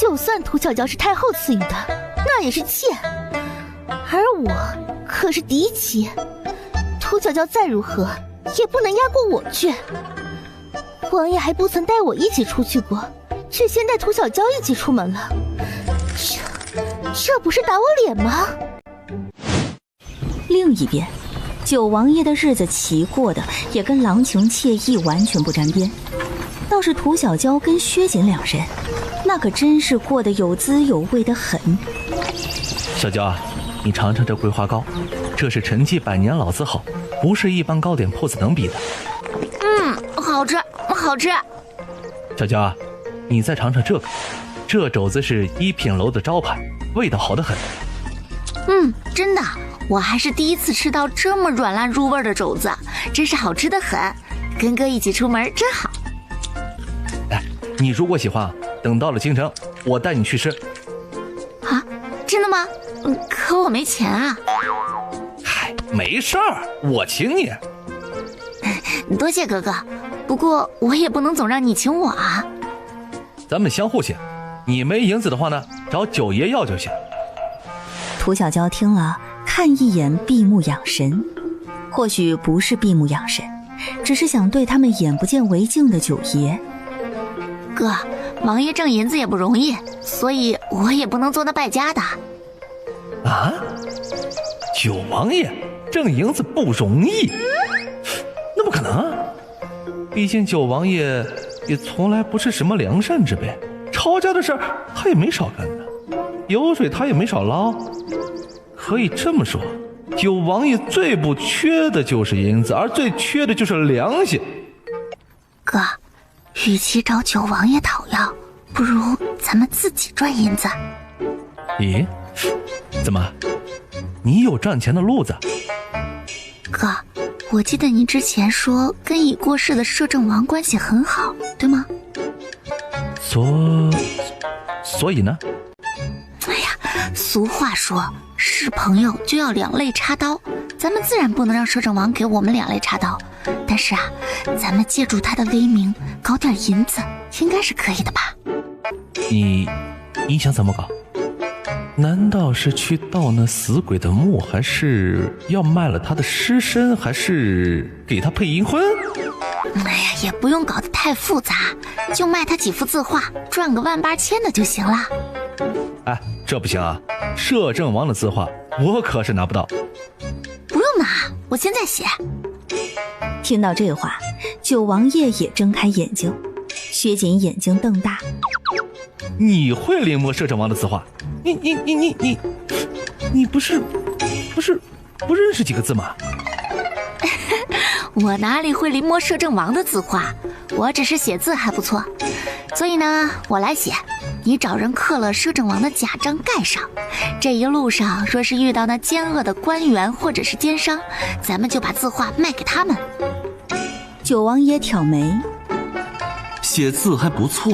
Speaker 4: 就算涂小娇是太后赐予的，那也是妾，而我可是嫡妻，涂小娇再如何，也不能压过我去。王爷还不曾带我一起出去过，却先带涂小娇一起出门了，这不是打我脸吗？
Speaker 1: 另一边，九王爷的日子齐过的也跟郎情妾意完全不沾边，倒是涂小娇跟薛锦2人，那可真是过得有滋有味的很。
Speaker 2: 小娇啊，你尝尝这桂花糕，这是陈记100年老字号，不是一般糕点铺子能比的。
Speaker 3: 好吃，好吃。
Speaker 2: 小娇啊，你再尝尝这个，这肘子是1品楼的招牌，味道好得很。
Speaker 3: 真的，我还是第一次吃到这么软烂入味的肘子，真是好吃得很。跟哥一起出门真好。
Speaker 2: 哎，你如果喜欢，等到了京城，我带你去吃。
Speaker 3: 啊，真的吗？可我没钱啊。
Speaker 2: 嗨，没事儿，我请你。
Speaker 3: 多谢哥哥，不过我也不能总让你请我啊。
Speaker 2: 咱们相互请，你没银子的话呢，找九爷要就行。
Speaker 1: 涂小娇听了，看一眼闭目养神，或许不是闭目养神，只是想对他们眼不见为净的九爷。
Speaker 3: 哥，王爷挣银子也不容易，所以我也不能做那败家的。
Speaker 2: 啊？九王爷挣银子不容易？那不可能啊！毕竟九王爷也从来不是什么良善之辈，抄家的事儿他也没少干的，油水他也没少捞。可以这么说，九王爷最不缺的就是银子，而最缺的就是良心。
Speaker 3: 哥，与其找九王爷讨要，不如咱们自己赚银子。
Speaker 2: 咦，怎么，你有赚钱的路子？
Speaker 3: 哥，我记得你之前说跟已过世的摄政王关系很好，对吗？
Speaker 2: 所以呢？
Speaker 3: 哎呀，俗话说是朋友就要两肋插刀，咱们自然不能让摄政王给我们两肋插刀，但是啊，咱们借助他的威名搞点银子应该是可以的吧。
Speaker 2: 你想怎么搞？难道是去盗那死鬼的墓，还是要卖了他的尸身，还是给他配银婚？
Speaker 3: 哎呀，也不用搞得太复杂，就卖他几幅字画，赚个万八千的就行了。
Speaker 2: 哎，这不行啊，摄政王的字画我可是拿不到。
Speaker 3: 不用拿，我现在写。
Speaker 1: 听到这话，九王爷也睁开眼睛，薛瑾眼睛瞪大。
Speaker 2: 你会临摹摄政王的字画？你不是不认识几个字吗？
Speaker 3: 我哪里会临摹摄政王的字画，我只是写字还不错，所以呢，我来写，你找人刻了摄政王的假章盖上，这一路上若是遇到那奸恶的官员或者是奸商，咱们就把字画卖给他们。
Speaker 1: 九王爷挑眉，
Speaker 5: 写字还不错，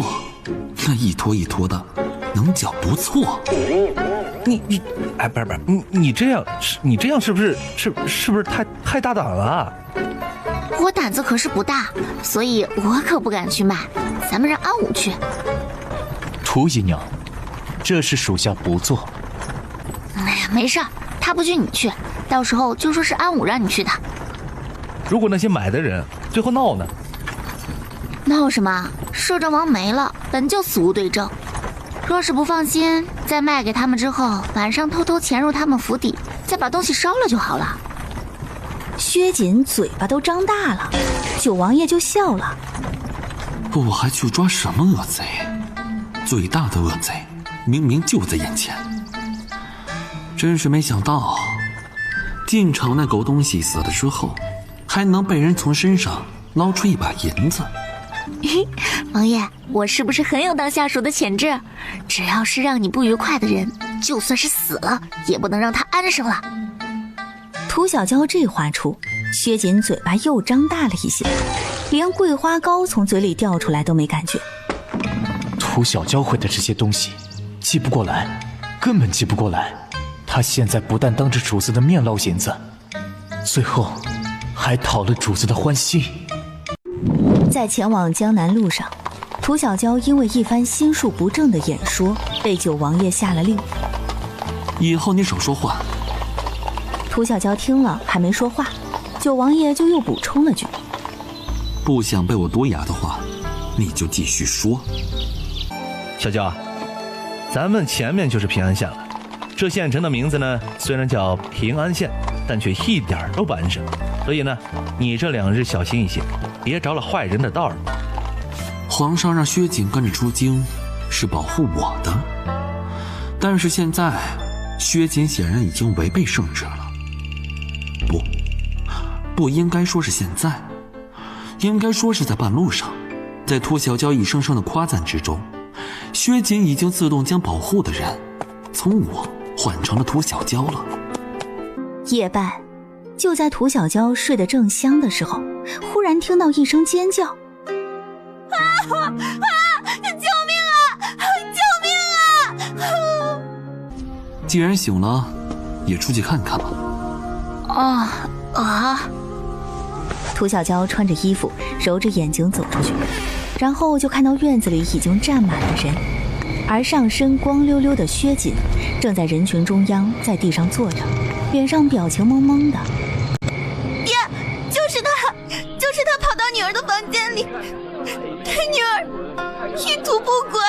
Speaker 5: 那一坨一坨的，能叫不错。
Speaker 2: 哎，不是，你这样是不是太大胆了啊？
Speaker 3: 我胆子可是不大，所以我可不敢去卖，咱们让安武去。
Speaker 7: 涂姨娘，这事属下不做。
Speaker 3: 哎呀，没事儿，他不去你去，到时候就说是安武让你去的。
Speaker 2: 如果那些买的人最后闹呢？
Speaker 3: 闹什么？摄政王没了，本就死无对证。若是不放心，在卖给他们之后，晚上偷偷潜入他们府邸，再把东西烧了就好了。
Speaker 1: 薛瑾嘴巴都张大了，九王爷就笑了。
Speaker 5: 我还去抓什么恶贼？最大的恶贼明明就在眼前。真是没想到，进场那狗东西死了之后，还能被人从身上捞出一把银子。
Speaker 3: 王爷，我是不是很有当下属的潜质？只要是让你不愉快的人，就算是死了，也不能让他安生了。
Speaker 1: 涂小娇这话出，薛瑾嘴巴又张大了一些，连桂花糕从嘴里掉出来都没感觉。
Speaker 7: 涂小娇会的这些东西，记不过来，根本记不过来。他现在不但当着主子的面捞银子，最后还讨了主子的欢心。
Speaker 1: 在前往江南路上，涂小娇因为一番心术不正的演说，被九王爷下了令。
Speaker 5: 以后你少说话。
Speaker 1: 涂小娇听了还没说话，九王爷就又补充了句：
Speaker 5: 不想被我夺牙的话，你就继续说。
Speaker 2: 小娇，咱们前面就是平安县了。这县城的名字呢，虽然叫平安县，但却一点都不安生。所以呢，你这2日小心一些，别着了坏人的道儿。
Speaker 5: 皇上让薛瑾跟着出京，是保护我的。但是现在，薛瑾显然已经违背圣旨了。不应该说是现在，应该说是在半路上，在涂小娇一声声的夸赞之中，薛瑾已经自动将保护的人从我换成了涂小娇了。
Speaker 1: 夜半，就在涂小娇睡得正香的时候，忽然听到一声尖叫：“
Speaker 4: 救命啊！救命啊！”
Speaker 5: 既然醒了，也出去看看吧。
Speaker 1: 涂小娇穿着衣服，揉着眼睛走出去，然后就看到院子里已经站满了人，而上身光溜溜的薛锦正在人群中央，在地上坐着，脸上表情懵懵的。
Speaker 4: 爹，就是他跑到女儿的房间里，对女儿一图不轨。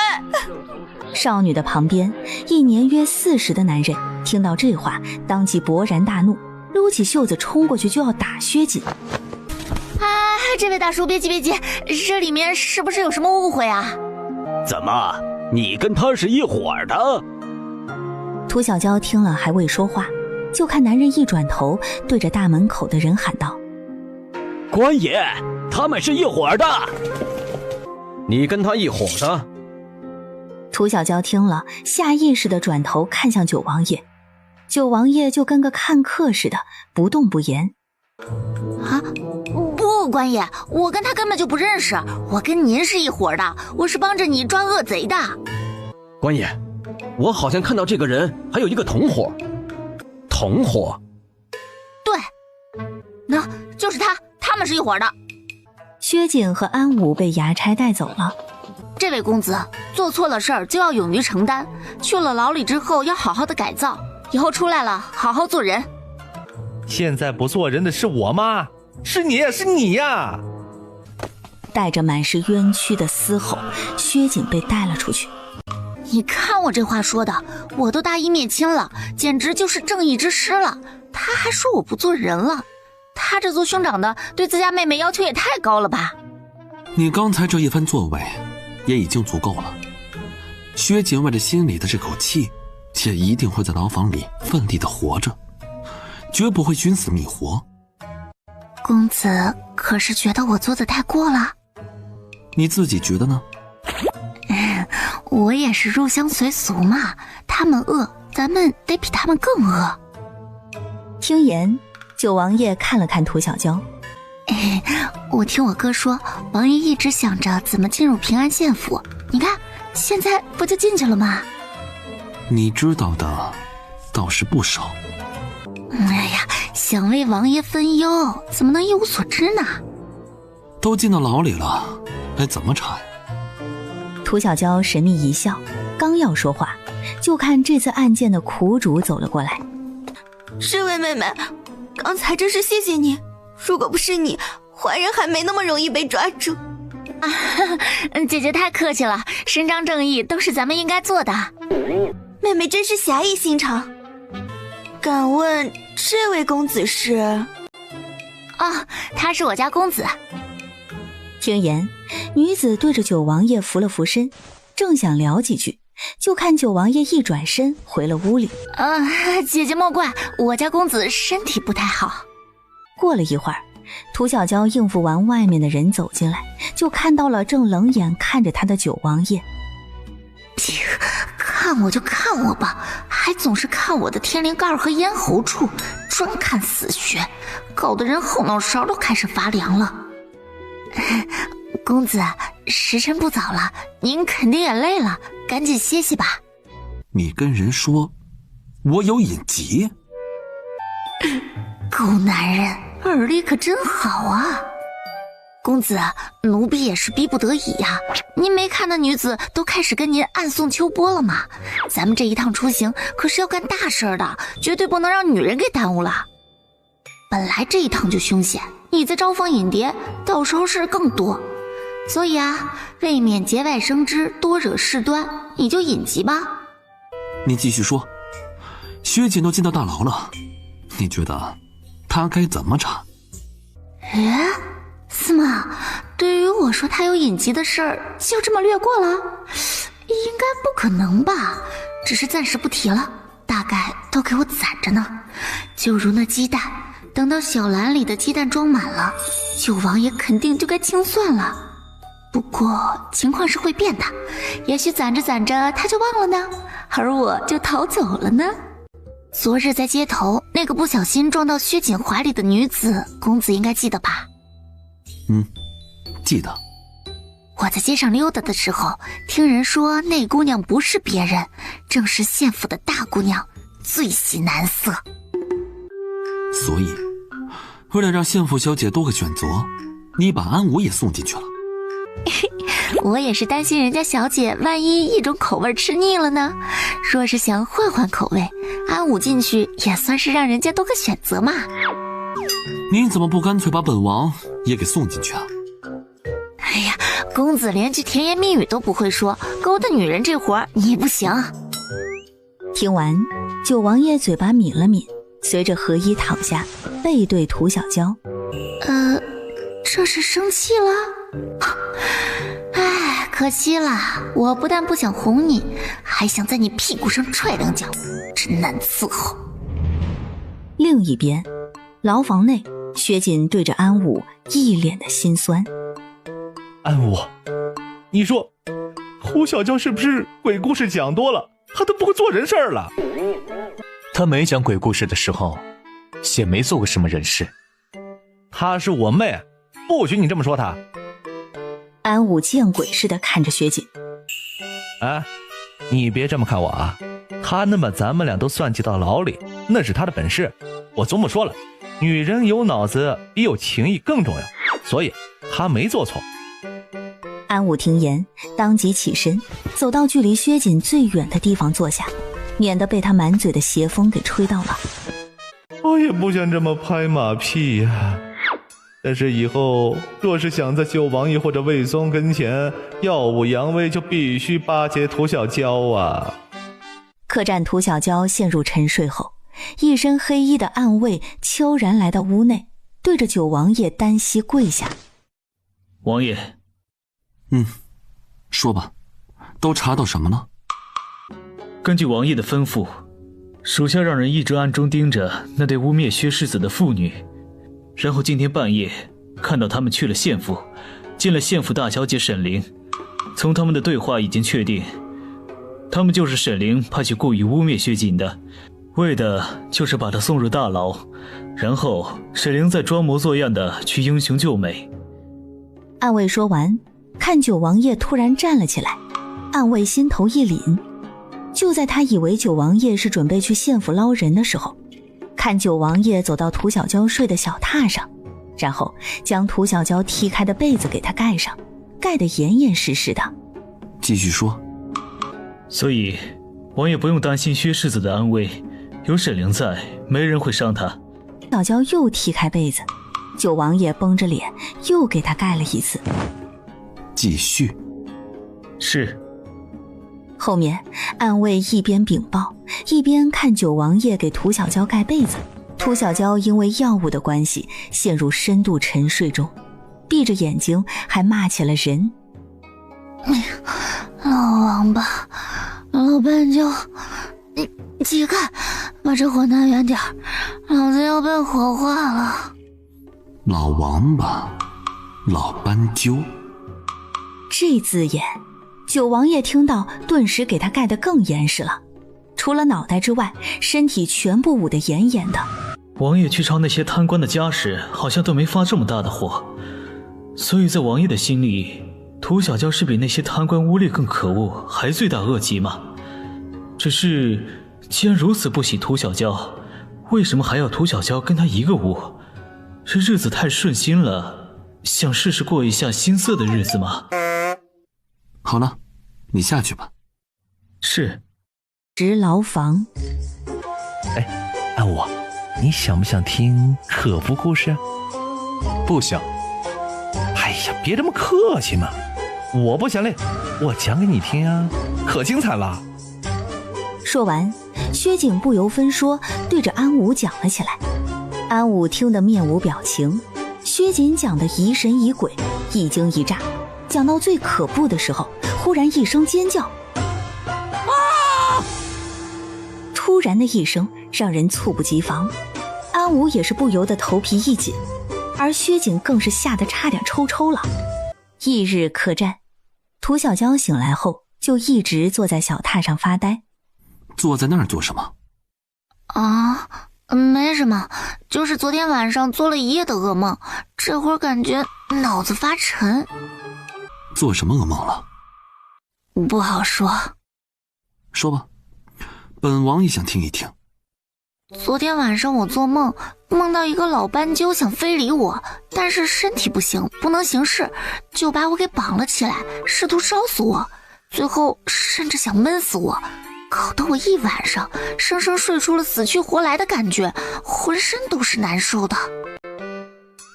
Speaker 1: 少女的旁边，一年约40的男人听到这话，当即勃然大怒，撸起袖子冲过去就要打薛锦。
Speaker 3: 这位大叔别急，这里面是不是有什么误会啊？
Speaker 15: 怎么，你跟他是一伙的？
Speaker 1: 涂小娇听了还未说话，就看男人一转头，对着大门口的人喊道：“
Speaker 15: 官爷，他们是一伙的。”
Speaker 16: 你跟他一伙的？
Speaker 1: 涂小娇听了，下意识地转头看向九王爷，九王爷就跟个看客似的，不动不言。
Speaker 3: 不，官爷，我跟他根本就不认识，我跟您是一伙的，我是帮着你抓恶贼的。
Speaker 16: 官爷，我好像看到这个人还有一个同伙。同伙？
Speaker 3: 对，那就是他们是一伙的。
Speaker 1: 薛锦和安武被衙差带走了。
Speaker 3: 这位公子做错了事儿就要勇于承担，去了牢里之后要好好的改造，以后出来了好好做人。
Speaker 2: 现在不做人的是我吗？是你呀！
Speaker 1: 带着满是冤屈的嘶吼，薛锦被带了出去。
Speaker 3: 你看我这话说的，我都大义灭亲了，简直就是正义之师了，他还说我不做人了，他这做兄长的对自家妹妹要求也太高了吧？
Speaker 5: 你刚才这一番作为也已经足够了，薛锦为着心里的这口气，也一定会在牢房里奋力的活着，绝不会寻死觅活。
Speaker 3: 公子可是觉得我做的太过了？
Speaker 5: 你自己觉得呢？
Speaker 3: 我也是入乡随俗嘛，他们恶，咱们得比他们更恶。
Speaker 1: 听言，九王爷看了看涂小娇。
Speaker 3: 我听我哥说，王爷一直想着怎么进入平安县府，你看现在不就进去了吗？
Speaker 5: 你知道的倒是不少。
Speaker 3: 哎呀，想为王爷分忧，怎么能一无所知呢？
Speaker 5: 都进到牢里了，还怎么查？
Speaker 1: 涂小娇神秘一笑，刚要说话，就看这次案件的苦主走了过来。
Speaker 4: 这位妹妹，刚才真是谢谢你，如果不是你，坏人还没那么容易被抓住。
Speaker 3: 姐姐太客气了，伸张正义都是咱们应该做的。
Speaker 4: 妹妹真是侠义心肠。敢问这位公子是？
Speaker 3: 他是我家公子。
Speaker 1: 听言，女子对着九王爷扶了扶身，正想聊几句，就看九王爷一转身回了屋里。
Speaker 3: 姐姐莫怪，我家公子身体不太好。
Speaker 1: 过了一会儿，涂小娇应付完外面的人走进来，就看到了正冷眼看着她的九王爷。
Speaker 3: 看我就看我吧，还总是看我的天灵盖和咽喉处，专看死穴，搞得人后脑勺都开始发凉了。公子，时辰不早了，您肯定也累了，赶紧歇息吧。
Speaker 5: 你跟人说我有隐疾？
Speaker 3: 狗男人，耳力可真好啊！公子，奴婢也是逼不得已呀。您没看那女子都开始跟您暗送秋波了吗？咱们这一趟出行可是要干大事的，绝对不能让女人给耽误了。本来这一趟就凶险，你再招蜂引蝶，到时候事更多。所以未免节外生枝，多惹事端，你就隐疾吧。
Speaker 5: 你继续说，薛锦都进到大牢了，你觉得他该怎么查？
Speaker 3: 司马，对于我说他有隐疾的事儿，就这么略过了？应该不可能吧，只是暂时不提了，大概都给我攒着呢。就如那鸡蛋，等到小篮里的鸡蛋装满了，九王爷肯定就该清算了。不过情况是会变的，也许攒着攒着他就忘了呢，而我就逃走了呢。昨日在街头那个不小心撞到薛锦怀里的女子，公子应该记得吧？
Speaker 5: 记得。
Speaker 3: 我在街上溜达的时候，听人说那姑娘不是别人，正是县府的大姑娘，最喜男色。
Speaker 5: 所以，为了让县府小姐多个选择，你把安武也送进去了。
Speaker 3: 我也是担心人家小姐万一一种口味吃腻了呢。若是想换换口味，安武进去也算是让人家多个选择嘛。
Speaker 5: 你怎么不干脆把本王也给送进去啊？
Speaker 3: 哎呀，公子连句甜言蜜语都不会说，勾搭女人这活你不行。
Speaker 1: 听完，九王爷嘴巴抿了抿，随着合衣躺下，背对涂小娇。
Speaker 3: 这是生气了？哎，可惜了，我不但不想哄你，还想在你屁股上踹两脚，真难伺候。
Speaker 1: 另一边，牢房内，薛锦对着安武一脸的心酸。
Speaker 2: 安武，你说涂小娇是不是鬼故事讲多了，她都不会做人事了？
Speaker 7: 她没讲鬼故事的时候，也没做过什么人事。
Speaker 2: 她是我妹，不许你这么说她。
Speaker 1: 安武见鬼似的看着薛锦。
Speaker 2: 哎，你别这么看我啊，她能把咱们俩都算计到牢里，那是她的本事。我总不说了，女人有脑子比有情义更重要，所以她没做错。
Speaker 1: 安武听言，当即起身，走到距离薛锦最远的地方坐下，免得被他满嘴的邪风给吹到了。
Speaker 2: 我也不想这么拍马屁呀，但是以后若是想在九王爷或者魏松跟前耀武扬威，就必须巴结涂小娇啊。
Speaker 1: 客栈涂小娇陷入沉睡后，一身黑衣的暗卫悄然来到屋内，对着九王爷单膝跪下。
Speaker 10: 王爷。
Speaker 5: 说吧，都查到什么了？
Speaker 10: 根据王爷的吩咐，属下让人一直暗中盯着那对污蔑薛世子的妇女，然后今天半夜看到他们去了县府，见了县府大小姐沈玲。从他们的对话已经确定，他们就是沈玲派去故意污蔑薛锦的，为的就是把他送入大牢，然后沈玲再装模作样的去英雄救美。
Speaker 1: 暗卫说完，看九王爷突然站了起来，暗卫心头一凛。就在他以为九王爷是准备去县府捞人的时候，看九王爷走到涂小娇睡的小榻上，然后将涂小娇踢开的被子给她盖上，盖得严严实实的。
Speaker 5: 继续说。
Speaker 10: 所以王爷不用担心薛世子的安危，有沈玲在，没人会伤他。
Speaker 1: 小娇又踢开被子，九王爷绷着脸又给她盖了一次。
Speaker 5: 继续。
Speaker 10: 是。
Speaker 1: 后面暗卫一边禀报，一边看九王爷给涂小娇盖被子。涂小娇因为药物的关系陷入深度沉睡中，闭着眼睛还骂起了人。
Speaker 3: 老王八，老笨鸠，你起开，把这火拿远点，老子要被火化了。
Speaker 5: 老王八，老斑鸠，
Speaker 1: 这字眼九王爷听到，顿时给他盖得更严实了，除了脑袋之外，身体全部捂得严严的。
Speaker 10: 王爷去抄那些贪官的家时，好像都没发这么大的火，所以在王爷的心里，涂小娇是比那些贪官污吏更可恶，还罪大恶极吗？只是既然如此不喜涂小娇，为什么还要涂小娇跟他一个屋？是日子太顺心了，想试试过一下新色的日子吗？
Speaker 5: 好了，你下去吧。
Speaker 10: 是。
Speaker 1: 直牢房。
Speaker 2: 哎，安武，你想不想听可夫故事？
Speaker 7: 不想。
Speaker 2: 哎呀，别这么客气嘛，我不嫌累，我讲给你听啊，可精彩了。
Speaker 1: 说完，薛景不由分说对着安武讲了起来。安武听得面无表情，薛景讲的疑神疑鬼，一惊一乍，讲到最可怖的时候，忽然一声尖叫，啊！突然的一声让人猝不及防，安武也是不由得头皮一紧，而薛景更是吓得差点抽了。翌日客栈，涂小娇醒来后就一直坐在小榻上发呆。
Speaker 5: 坐在那儿做什么？
Speaker 3: 啊，没什么，就是昨天晚上做了一夜的噩梦，这会儿感觉脑子发沉。
Speaker 5: 做什么噩梦了？
Speaker 3: 不好说。
Speaker 5: 说吧，本王也想听一听。
Speaker 3: 昨天晚上我做梦，梦到一个老斑鸠想非礼我，但是身体不行，不能行事，就把我给绑了起来，试图烧死我，最后甚至想闷死我，搞得我一晚上生生睡出了死去活来的感觉，浑身都是难受的。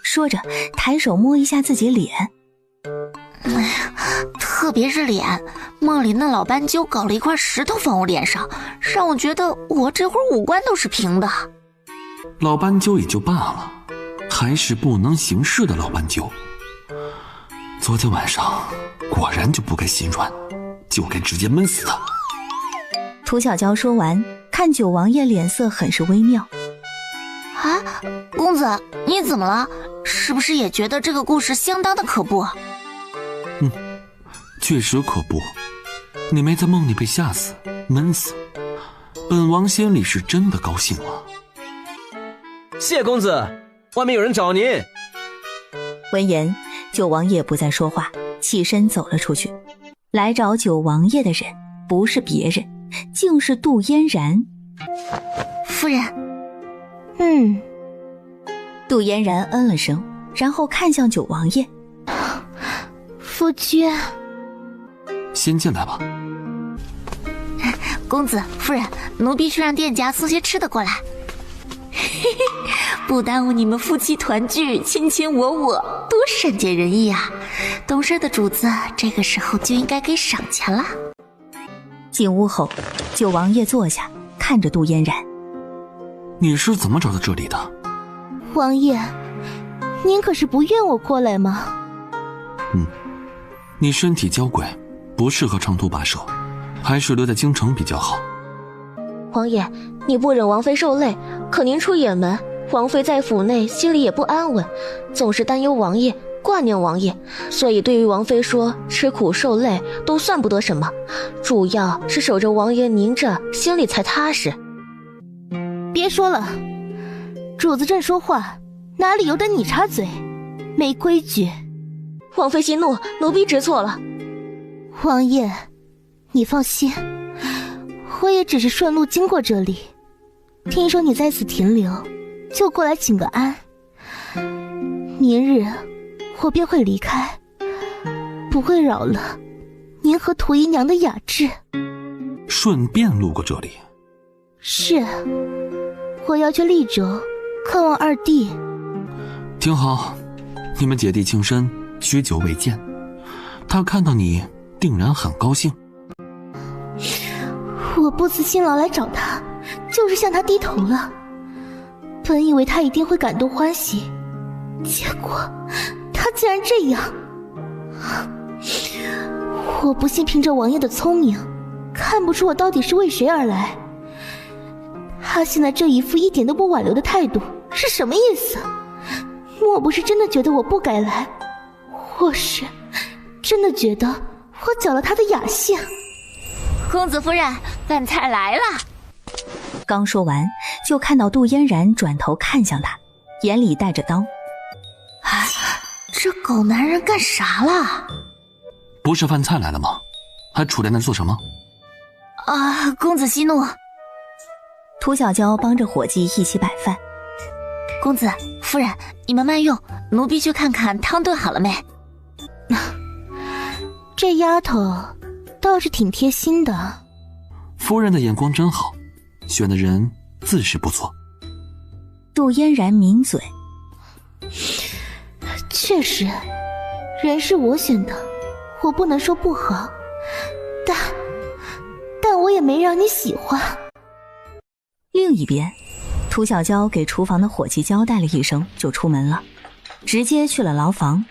Speaker 1: 说着抬手摸一下自己脸，
Speaker 3: 特别是脸，梦里那老斑鸠搞了一块石头放我脸上，让我觉得我这会儿五官都是平的。
Speaker 5: 老斑鸠也就罢了，还是不能行事的老斑鸠。昨天晚上果然就不该心软，就该直接闷死他。
Speaker 1: 涂小娇说完，看九王爷脸色很是微妙。
Speaker 3: 啊，公子，你怎么了？是不是也觉得这个故事相当的可怖？
Speaker 5: 确实可怖。你没在梦里被吓死、闷死，本王心里是真的高兴了。
Speaker 16: 谢公子，外面有人找您。
Speaker 1: 闻言，九王爷不再说话，起身走了出去。来找九王爷的人不是别人，竟是杜嫣然。
Speaker 3: 夫人。
Speaker 1: 杜嫣然嗯了声，然后看向九王爷。
Speaker 4: 夫君，
Speaker 5: 先进来吧。
Speaker 3: 公子夫人，奴婢去让店家送些吃的过来。不耽误你们夫妻团聚，卿卿我我，多善解人意啊！懂事的主子这个时候就应该给赏钱了。
Speaker 1: 进屋后，九王爷坐下，看着杜嫣然。
Speaker 5: 你是怎么找到这里的？
Speaker 4: 王爷，您可是不愿我过来吗？
Speaker 5: 你身体娇贵，不适合长途跋涉，还是留在京城比较好。
Speaker 4: 王爷，你不忍王妃受累，可您出远门，王妃在府内心里也不安稳，总是担忧王爷，挂念王爷，所以对于王妃说吃苦受累都算不得什么，主要是守着王爷您这心里才踏实。别说了，主子正说话，哪里由得你插嘴？没规矩。王妃息怒，奴婢知错了。王爷，你放心，我也只是顺路经过这里，听说你在此停留，就过来请个安。明日我便会离开，不会扰了您和涂姨娘的雅致。
Speaker 5: 顺便路过这里？
Speaker 4: 是，我要去丽州看望二弟。
Speaker 5: 挺好，你们姐弟情深，许久未见，他看到你定然很高兴。
Speaker 4: 我不辞辛劳来找他，就是向他低头了。本以为他一定会感动欢喜，结果他竟然这样。我不信凭着王爷的聪明，看不出我到底是为谁而来。他现在这一副一点都不挽留的态度是什么意思？莫不是真的觉得我不该来，或是真的觉得我搅了他的雅兴？
Speaker 3: 公子夫人，饭菜来了。
Speaker 1: 刚说完，就看到杜嫣然转头看向他，眼里带着刀。
Speaker 3: 啊，这狗男人干啥了？
Speaker 5: 不是饭菜来了吗？还杵在那做什么？
Speaker 3: 啊，公子息怒。
Speaker 1: 涂小娇帮着伙计一起摆饭。
Speaker 3: 公子夫人，你们慢用，奴婢去看看汤炖好了没。
Speaker 4: 这丫头倒是挺贴心的。
Speaker 5: 夫人的眼光真好，选的人自是不错。
Speaker 1: 杜嫣然抿嘴，
Speaker 4: 确实人是我选的，我不能说不好，但我也没让你喜欢。
Speaker 1: 另一边，涂小娇给厨房的伙计交代了一声就出门了，直接去了牢房。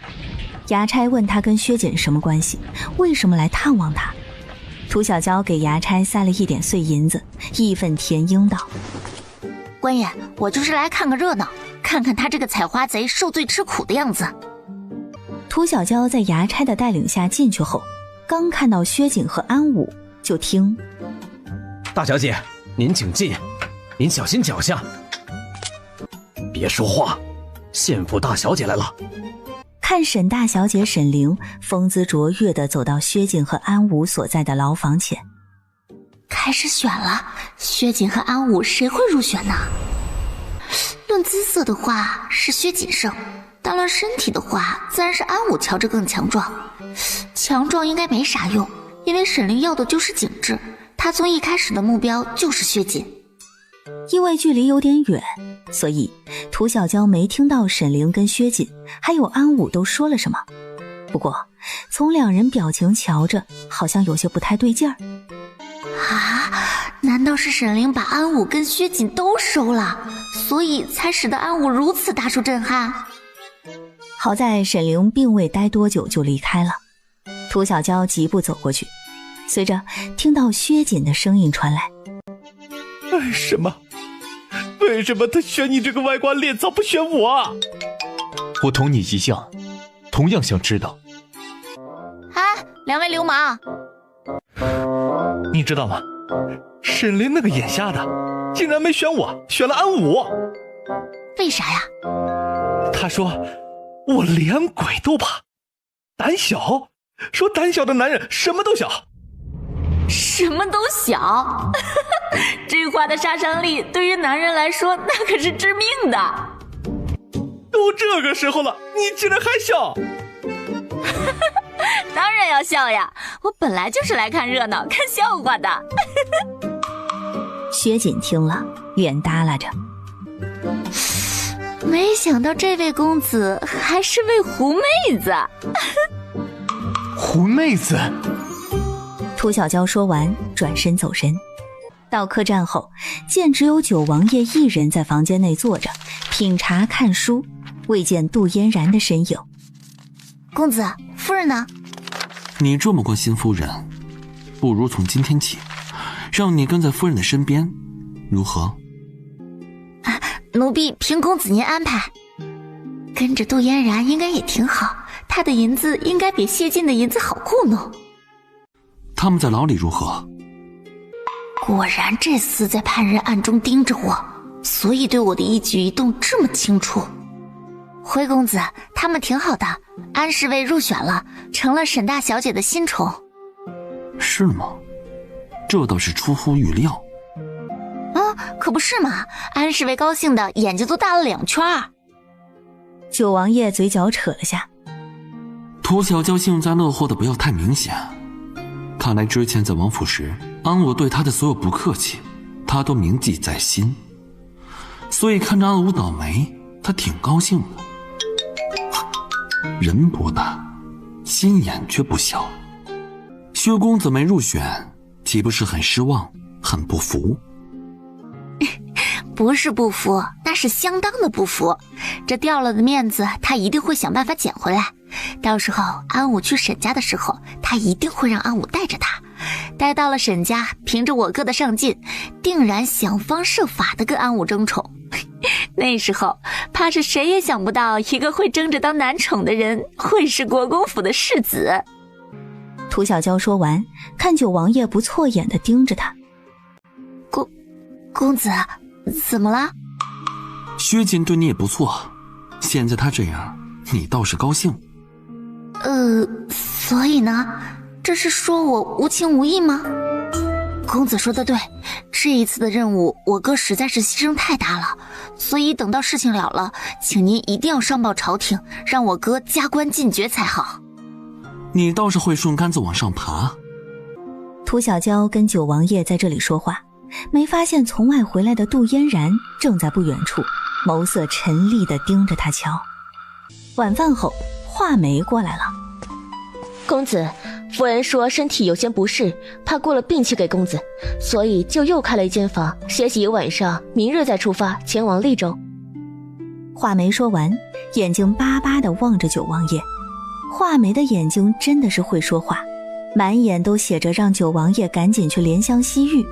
Speaker 1: 衙差问他跟薛锦什么关系，为什么来探望他。涂小娇给衙差塞了一点碎银子，义愤填膺道：
Speaker 3: 官爷，我就是来看个热闹，看看他这个采花贼受罪吃苦的样子。
Speaker 1: 涂小娇在衙差的带领下进去后，刚看到薛锦和安武，就听：
Speaker 16: 大小姐，您请进，您小心脚下。别说话，县府大小姐来了。
Speaker 1: 看沈大小姐沈凌风姿卓越地走到薛锦和安武所在的牢房前。
Speaker 3: 开始选了，薛锦和安武谁会入选呢？论姿色的话是薛锦胜，但论身体的话自然是安武瞧着更强壮。强壮应该没啥用，因为沈凌要的就是景致，他从一开始的目标就是薛锦。
Speaker 1: 因为距离有点远，所以涂小娇没听到沈凌跟薛锦还有安武都说了什么。不过从两人表情瞧着，好像有些不太对劲儿。
Speaker 3: 啊，难道是沈凌把安武跟薛锦都收了，所以才使得安武如此大受震撼？
Speaker 1: 好在沈凌并未待多久就离开了。涂小娇疾步走过去，随着听到薛锦的声音传来：
Speaker 2: 为什么他选你这个外挂猎枣不选我啊？
Speaker 7: 我同你一样，同样想知道。
Speaker 3: 两位流氓，
Speaker 2: 你知道吗？沈凌那个眼瞎的竟然没选我，选了安武。
Speaker 3: 为啥呀？
Speaker 2: 他说我连鬼都怕，胆小，说胆小的男人什么都小。
Speaker 3: 什么都小这话的杀伤力对于男人来说那可是致命的。
Speaker 2: 都这个时候了，你竟然还笑？
Speaker 3: 当然要笑呀，我本来就是来看热闹看笑话的。
Speaker 1: 薛锦听了脸耷拉着，
Speaker 3: 没想到这位公子还是位狐妹子。
Speaker 7: 狐妹子？
Speaker 1: 涂小娇说完转身走人。到客栈后，见只有九王爷一人在房间内坐着品茶看书，未见杜嫣然的身影。
Speaker 3: 公子，夫人呢？
Speaker 5: 你这么关心夫人，不如从今天起让你跟在夫人的身边，如何？
Speaker 3: 奴婢凭公子您安排。跟着杜嫣然应该也挺好，她的银子应该比谢晋的银子好糊弄。
Speaker 5: 他们在牢里如何？
Speaker 3: 果然这厮在派人暗中盯着我，所以对我的一举一动这么清楚。回公子，他们挺好的，安侍卫入选了，成了沈大小姐的新宠。
Speaker 5: 是吗？这倒是出乎预料。
Speaker 3: 可不是嘛，安侍卫高兴的眼睛都大了2圈。
Speaker 1: 九王爷嘴角扯了下，
Speaker 5: 涂小娇幸灾乐祸的不要太明显。看来之前在王府时，安武对他的所有不客气，他都铭记在心，所以看着安武倒霉，他挺高兴的。人不大，心眼却不小。薛公子没入选，岂不是很失望，很不服？
Speaker 3: 不是不服，那是相当的不服。这掉了的面子，他一定会想办法捡回来。到时候安武去沈家的时候，他一定会让安武带着他。待到了沈家，凭着我哥的上进，定然想方设法的跟安武争宠。那时候怕是谁也想不到，一个会争着当男宠的人会是国公府的世子。
Speaker 1: 涂小娇说完，看九王爷不错眼的盯着他。
Speaker 3: 公子怎么了？
Speaker 5: 薛锦对你也不错，现在他这样，你倒是高兴。
Speaker 3: 所以呢？这是说我无情无义吗？公子说的对，这一次的任务我哥实在是牺牲太大了，所以等到事情了了，请您一定要上报朝廷，让我哥加官进爵才好。
Speaker 5: 你倒是会顺杆子往上爬。
Speaker 1: 涂小娇跟九王爷在这里说话，没发现从外回来的杜嫣然正在不远处，眸色沉厉地盯着他瞧。晚饭后，画眉过来了。
Speaker 17: 公子，夫人说身体有些不适，怕过了病气给公子，所以就又开了一间房歇息一晚上，明日再出发前往利州。
Speaker 1: 画眉说完，眼睛巴巴地望着九王爷。画眉的眼睛真的是会说话，满眼都写着让九王爷赶紧去怜香惜玉。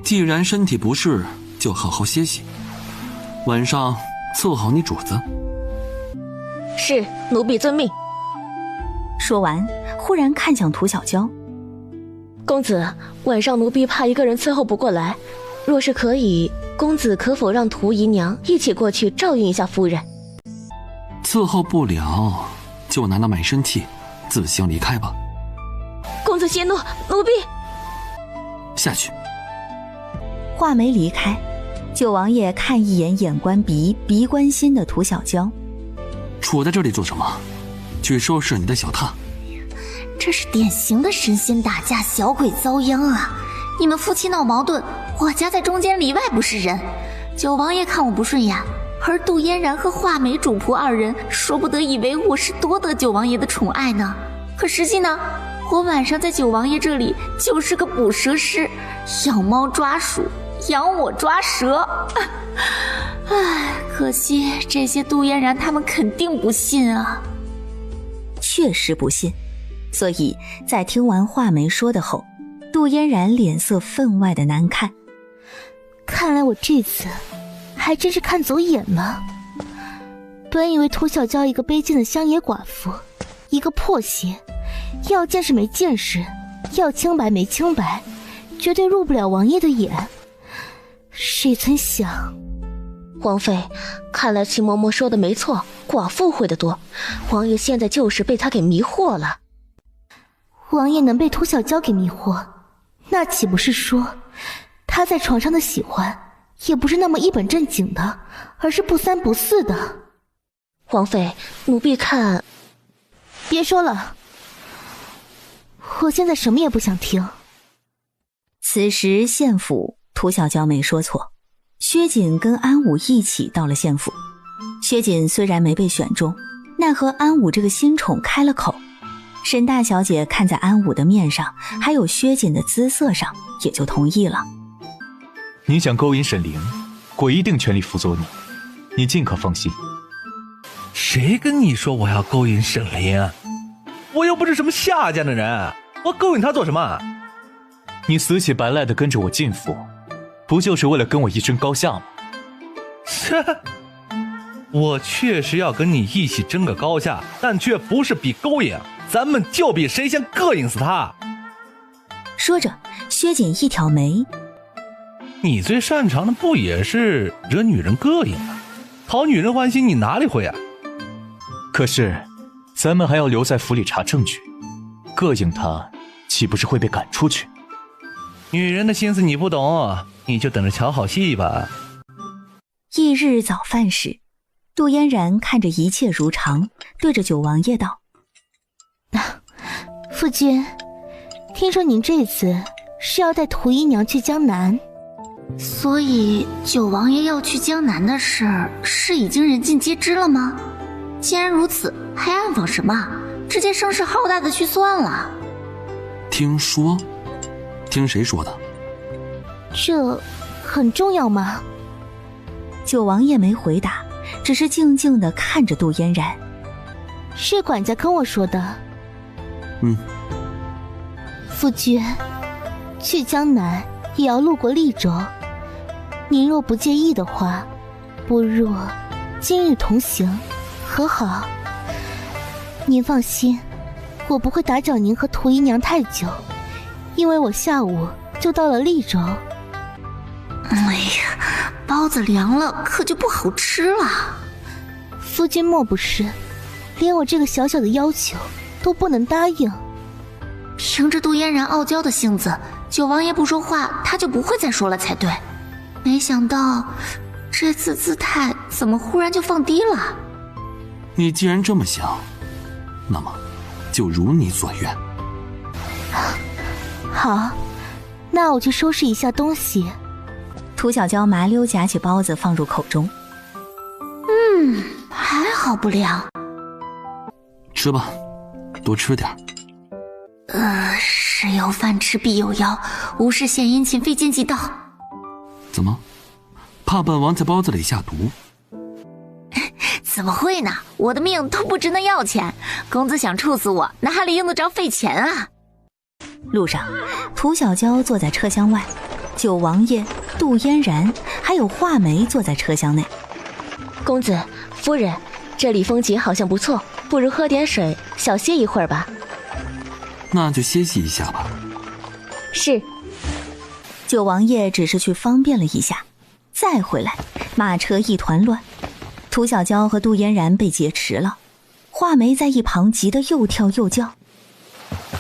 Speaker 5: 既然身体不适，就好好歇息，晚上伺候你主子。
Speaker 17: 是，奴婢遵命。
Speaker 1: 说完，忽然看向涂小娇。
Speaker 17: 公子，晚上奴婢怕一个人伺候不过来，若是可以，公子可否让涂姨娘一起过去照应一下夫人？
Speaker 5: 伺候不了，就拿那卖身契，自行离开吧。
Speaker 17: 公子息怒，奴婢
Speaker 5: 下去。
Speaker 1: 画眉离开，九王爷看一眼眼观鼻，鼻观心的涂小娇。
Speaker 5: 杵在这里做什么？去收拾你的小榻。
Speaker 3: 这是典型的神仙打架，小鬼遭殃啊！你们夫妻闹矛盾，我夹在中间里外不是人。九王爷看我不顺眼，而杜嫣然和画眉主仆二人说不得以为我是多得九王爷的宠爱呢。可实际呢，我晚上在九王爷这里就是个捕蛇师，养猫抓鼠，养我抓蛇。唉，可惜这些杜嫣然他们肯定不信啊。
Speaker 1: 确实不信，所以在听完画眉说的后，杜嫣然脸色分外的难看。
Speaker 4: 看来我这次还真是看走眼了。本以为涂小娇一个卑贱的乡野寡妇，一个破鞋，要见识没见识，要清白没清白，绝对入不了王爷的眼。谁曾想，
Speaker 17: 王妃，看来秦嬷嬷说的没错，寡妇会得多。王爷现在就是被她给迷惑了。
Speaker 4: 王爷能被涂小娇给迷惑，那岂不是说他在床上的喜欢也不是那么一本正经的，而是不三不四的？
Speaker 17: 王妃，奴婢看……
Speaker 4: 别说了，我现在什么也不想听。
Speaker 1: 此时县府，涂小娇没说错，薛瑾跟安武一起到了县府。薛瑾虽然没被选中，奈何安武这个新宠开了口，沈大小姐看在安武的面上，还有薛瑾的姿色上，也就同意了。
Speaker 7: 你想勾引沈凌，我一定全力辅佐你，你尽可放心。
Speaker 2: 谁跟你说我要勾引沈凌？我又不是什么下贱的人，我勾引她做什么？
Speaker 7: 你死乞白赖的跟着我进府，不就是为了跟我一争高下吗？
Speaker 2: 切，我确实要跟你一起争个高下，但却不是比勾引，咱们就比谁先膈应死他。
Speaker 1: 说着，薛瑾一挑眉，
Speaker 2: 你最擅长的不也是惹女人膈应吗？讨女人欢心你哪里会啊？
Speaker 7: 可是咱们还要留在府里查证据，膈应她岂不是会被赶出去？
Speaker 2: 女人的心思你不懂，你就等着瞧好戏吧。
Speaker 1: 翌日早饭时，杜嫣然看着一切如常，对着九王爷道：
Speaker 4: 夫君，听说您这次是要带涂姨娘去江南，
Speaker 3: 所以九王爷要去江南的事是已经人尽皆知了吗？既然如此，还暗访什么？直接声势浩大的去算了。
Speaker 5: 听说？听谁说的？
Speaker 4: 这很重要吗？
Speaker 1: 九王爷没回答，只是静静地看着杜嫣然。
Speaker 4: 是管家跟我说的。夫君，去江南也要路过利州，您若不介意的话，不如今日同行，和好？您放心，我不会打搅您和涂姨娘太久，因为我下午就到了利州。
Speaker 3: 哎呀，包子凉了可就不好吃了。
Speaker 4: 夫君莫不是连我这个小小的要求都不能答应？
Speaker 3: 凭着杜嫣然傲娇的性子，九王爷不说话他就不会再说了才对。没想到这次姿态怎么忽然就放低了？
Speaker 5: 你既然这么想，那么就如你所愿。
Speaker 4: 好，那我去收拾一下东西。
Speaker 1: 涂小娇麻溜夹起包子放入口中。
Speaker 3: 还好不凉。
Speaker 5: 吃吧，多吃点。
Speaker 3: 是有饭吃必有妖，无事献殷勤，非奸即盗。
Speaker 5: 怎么，怕本王在包子里下毒？
Speaker 3: 怎么会呢？我的命都不值那要钱，公子想处死我，哪里用得着费钱啊？
Speaker 1: 路上，涂小娇坐在车厢外，九王爷、杜嫣然还有画眉坐在车厢内。
Speaker 17: 公子、夫人，这里风景好像不错，不如喝点水，小歇一会儿吧。
Speaker 5: 那就歇息一下吧。
Speaker 17: 是。
Speaker 1: 九王爷只是去方便了一下，再回来，马车一团乱，涂小娇和杜嫣然被劫持了。画眉在一旁急得又跳又叫：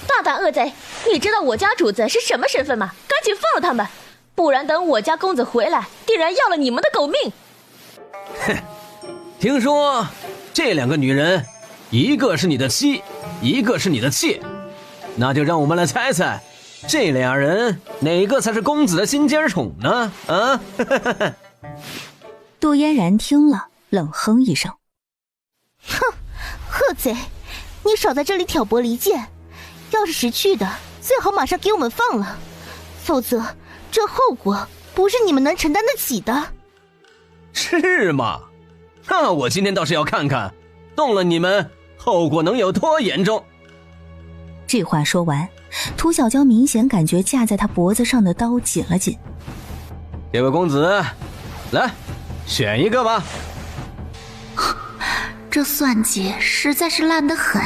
Speaker 17: 大胆恶贼，你知道我家主子是什么身份吗？赶紧放了他们，不然等我家公子回来，定然要了你们的狗命。
Speaker 16: 哼，听说这2个女人，一个是你的妻，一个是你的妾，那就让我们来猜猜，这2人哪个才是公子的心尖宠呢？啊！
Speaker 1: 杜嫣然听了，冷哼一声：
Speaker 4: 哼，恶贼，你少在这里挑拨离间，要是识趣的，最好马上给我们放了，否则这后果不是你们能承担得起的。
Speaker 16: 是吗？那我今天倒是要看看，动了你们，后果能有多严重。
Speaker 1: 这话说完，涂小娇明显感觉架在他脖子上的刀紧了紧。
Speaker 16: 这位公子，来，选一个吧。
Speaker 3: 这算计实在是烂得很。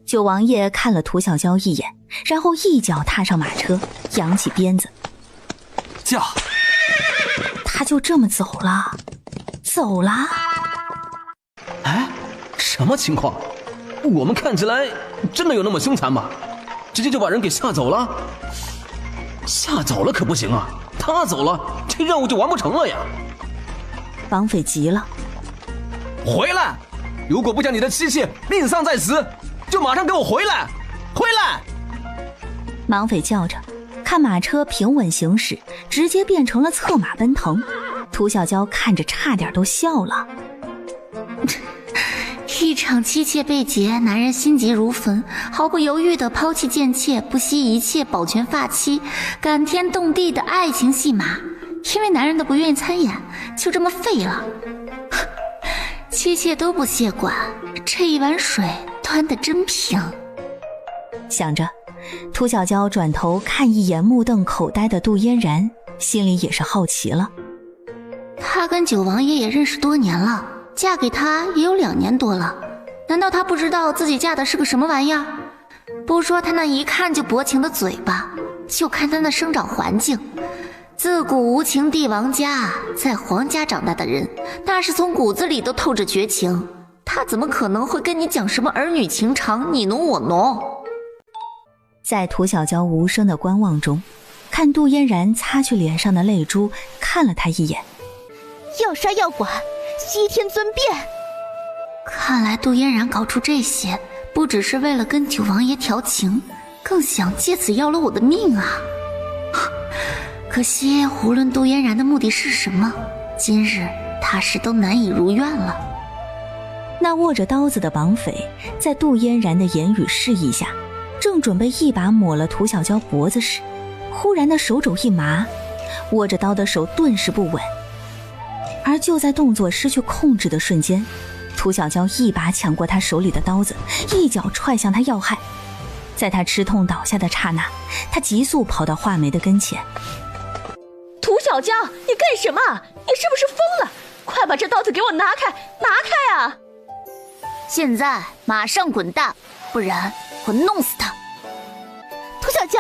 Speaker 1: 九王爷看了涂小娇一眼，然后一脚踏上马车，扬起鞭子，
Speaker 5: 驾！
Speaker 1: 他就这么走了，走了。
Speaker 16: 哎，什么情况？我们看起来真的有那么凶残吗？直接就把人给吓走了？吓走了可不行啊，他走了，这任务就完不成了呀。
Speaker 1: 绑匪急了，
Speaker 16: 回来！如果不将你的妻妾命丧在此，就马上给我回来！回来！
Speaker 1: 绑匪叫着，看马车平稳行驶，直接变成了策马奔腾。涂小娇看着差点都笑了。
Speaker 3: 一场妻妾被劫，男人心急如焚，毫不犹豫地抛弃贱妾，不惜一切保全发妻，感天动地的爱情戏码，因为男人都不愿意参演，就这么废了。妻妾都不屑管，这一碗水端得真平。
Speaker 1: 想着，涂小娇转头看一眼目瞪口呆的杜嫣然，心里也是好奇了。
Speaker 3: 她跟九王爷也认识多年了，嫁给他也有2年多了，难道她不知道自己嫁的是个什么玩意儿？不说她那一看就薄情的嘴巴，就看她那生长环境，自古无情帝王家，在皇家长大的人，那是从骨子里都透着绝情，她怎么可能会跟你讲什么儿女情长，你侬我侬？
Speaker 1: 在涂小娇无声的观望中，看杜嫣然擦去脸上的泪珠，看了她一眼。
Speaker 4: 要杀要剐，西天尊便。
Speaker 3: 看来杜嫣然搞出这些，不只是为了跟九王爷调情，更想借此要了我的命啊！可惜无论杜嫣然的目的是什么，今日他是都难以如愿了。
Speaker 1: 那握着刀子的绑匪在杜嫣然的言语示意下，正准备一把抹了涂小娇脖子时，忽然的手肘一麻，握着刀的手顿时不稳。而就在动作失去控制的瞬间，涂小娇一把抢过他手里的刀子，一脚踹向他要害。在他吃痛倒下的刹那，他急速跑到画眉的跟前。
Speaker 17: 涂小娇，你干什么？你是不是疯了？快把这刀子给我拿开，拿开啊！
Speaker 3: 现在马上滚蛋，不然我弄死他！
Speaker 4: 涂小娇，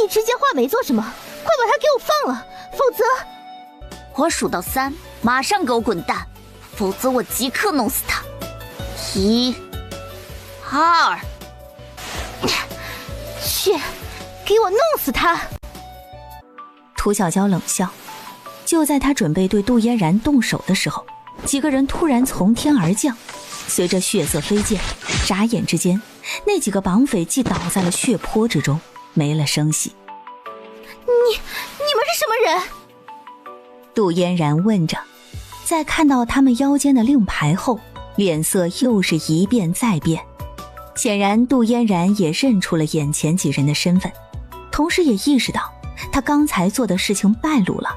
Speaker 4: 你直接画眉做什么？快把他给我放了，否则……
Speaker 3: 我数到3，马上给我滚蛋，否则我即刻弄死他。1、2，
Speaker 4: 去，给我弄死他！
Speaker 1: 涂小娇冷笑。就在他准备对杜嫣然动手的时候，几个人突然从天而降，随着血色飞溅，眨眼之间，那几个绑匪既倒在了血泊之中，没了声息。
Speaker 4: 你们是什么人？
Speaker 1: 杜嫣然问着，在看到他们腰间的令牌后，脸色又是一变再变。显然杜嫣然也认出了眼前几人的身份，同时也意识到他刚才做的事情败露了。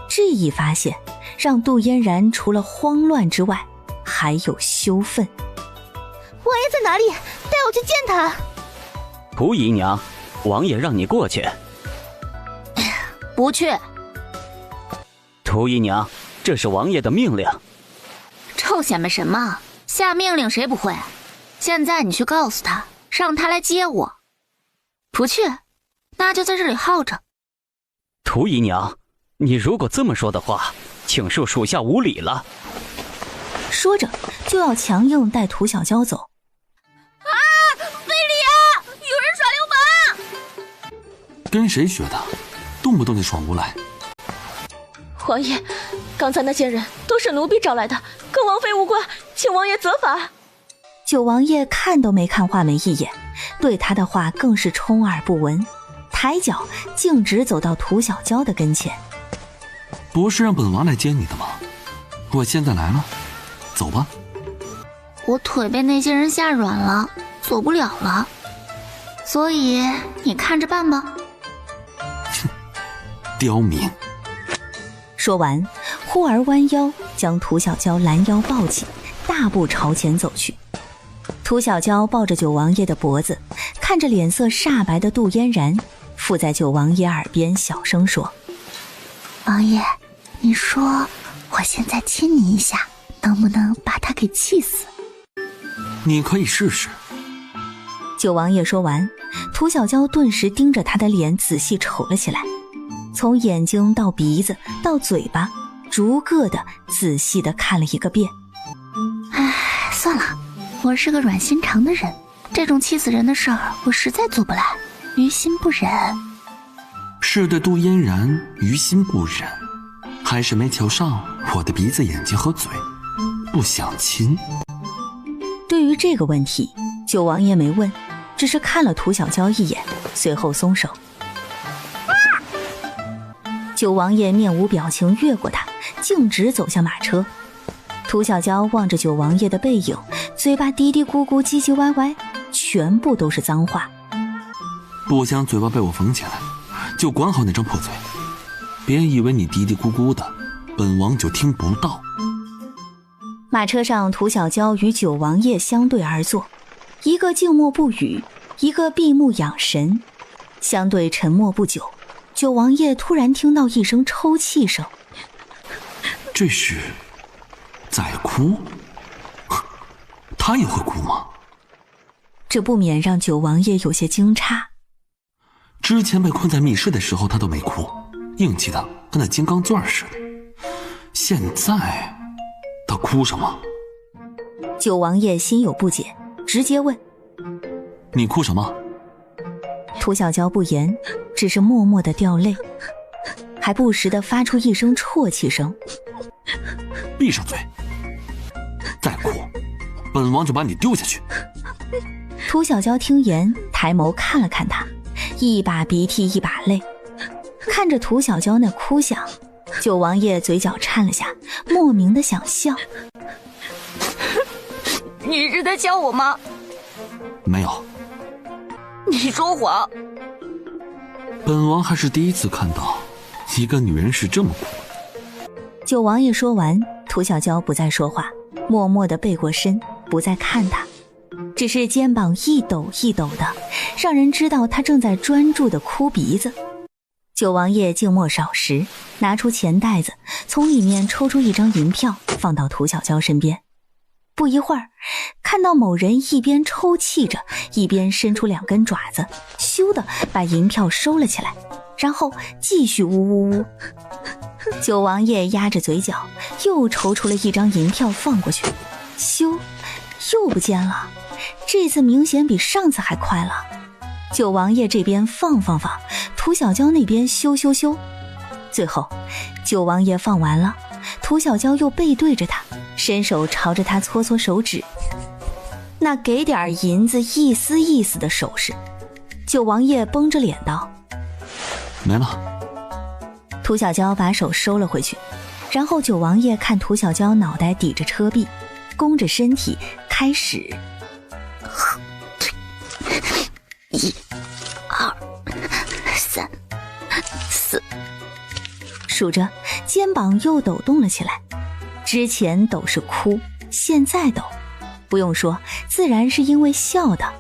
Speaker 1: 这一发现让杜嫣然除了慌乱之外，还有羞愤。
Speaker 4: 王爷在哪里？带我去见他。
Speaker 15: 涂姨娘，王爷让你过去。
Speaker 3: 不去。
Speaker 15: 涂姨娘，这是王爷的命令。
Speaker 3: 臭显摆什么？下命令谁不会？现在你去告诉他，让他来接我。不去，那就在这里耗着。
Speaker 15: 涂姨娘，你如果这么说的话，请恕属下无礼了。
Speaker 1: 说着就要强硬带涂小娇走。
Speaker 3: 啊！非礼啊！有人耍流氓！
Speaker 5: 跟谁学的？动不动就闯屋来。
Speaker 17: 王爷，刚才那些人都是奴婢找来的，跟王妃无关，请王爷责罚。
Speaker 1: 九王爷看都没看画眉一眼，对他的话更是充耳不闻，抬脚径直走到涂小娇的跟前。
Speaker 5: 不是让本王来接你的吗？我现在来了，走吧。
Speaker 3: 我腿被那些人吓软了，走不了了，所以你看着办吧。
Speaker 5: 刁民。
Speaker 1: 说完，忽而弯腰将涂小娇拦腰抱起，大步朝前走去。涂小娇抱着九王爷的脖子，看着脸色煞白的杜嫣然，附在九王爷耳边小声说：
Speaker 4: 王爷，你说我现在亲你一下，能不能把他给气死？
Speaker 5: 你可以试试。
Speaker 1: 九王爷说完，涂小娇顿时盯着他的脸仔细瞅了起来，从眼睛到鼻子到嘴巴，逐个的仔细的看了一个遍。
Speaker 3: 唉，算了，我是个软心肠的人，这种气死人的事儿我实在做不来，于心不忍。
Speaker 5: 是对杜嫣然于心不忍，还是没瞧上我的鼻子、眼睛和嘴，不想亲？
Speaker 1: 对于这个问题，九王爷没问，只是看了涂小娇一眼，随后松手。九王爷面无表情越过他，径直走向马车。涂小娇望着九王爷的背影，嘴巴嘀嘀咕咕、唧唧歪歪，全部都是脏话。
Speaker 5: 不想嘴巴被我缝起来，就管好那张破嘴，别以为你嘀嘀咕咕的，本王就听不到。
Speaker 1: 马车上，涂小娇与九王爷相对而坐，一个静默不语，一个闭目养神。相对沉默不久，九王爷突然听到一声抽泣声。
Speaker 5: 这是在哭？他也会哭吗？
Speaker 1: 这不免让九王爷有些惊诧。
Speaker 5: 之前被困在密室的时候他都没哭，硬气的跟那金刚钻似的。现在他哭什么？
Speaker 1: 九王爷心有不解，直接问：
Speaker 5: 你哭什么？
Speaker 1: 涂小娇不言，只是默默的掉泪，还不时的发出一声啜泣声。
Speaker 5: 闭上嘴，再哭本王就把你丢下去。
Speaker 1: 涂小娇听言，抬眸看了看他，一把鼻涕一把泪。看着涂小娇那哭相，九王爷嘴角颤了下，莫名的想笑。
Speaker 3: 你是在笑我吗？
Speaker 5: 没有。
Speaker 3: 你说谎。
Speaker 5: 本王还是第一次看到一个女人是这么哭。
Speaker 1: 九王爷说完，涂小娇不再说话，默默地背过身，不再看他，只是肩膀一抖一抖的，让人知道他正在专注地哭鼻子。九王爷静默少时，拿出钱袋子，从里面抽出一张银票，放到涂小娇身边。不一会儿，看到某人一边抽泣着，一边伸出两根爪子，咻的把银票收了起来，然后继续呜呜呜。九王爷压着嘴角，又抽出了一张银票放过去，咻，又不见了。这次明显比上次还快了。九王爷这边放，涂小娇那边咻。最后，九王爷放完了，涂小娇又背对着他，伸手朝着他搓搓手指，那给点银子意思意思的手势。九王爷绷着脸道：
Speaker 5: 没了。
Speaker 1: 涂小娇把手收了回去，然后九王爷看涂小娇脑袋抵着车壁，弓着身体开始
Speaker 4: 1、2、3、4，
Speaker 1: 数着，肩膀又抖动了起来。之前抖是哭，现在抖，不用说，自然是因为笑的。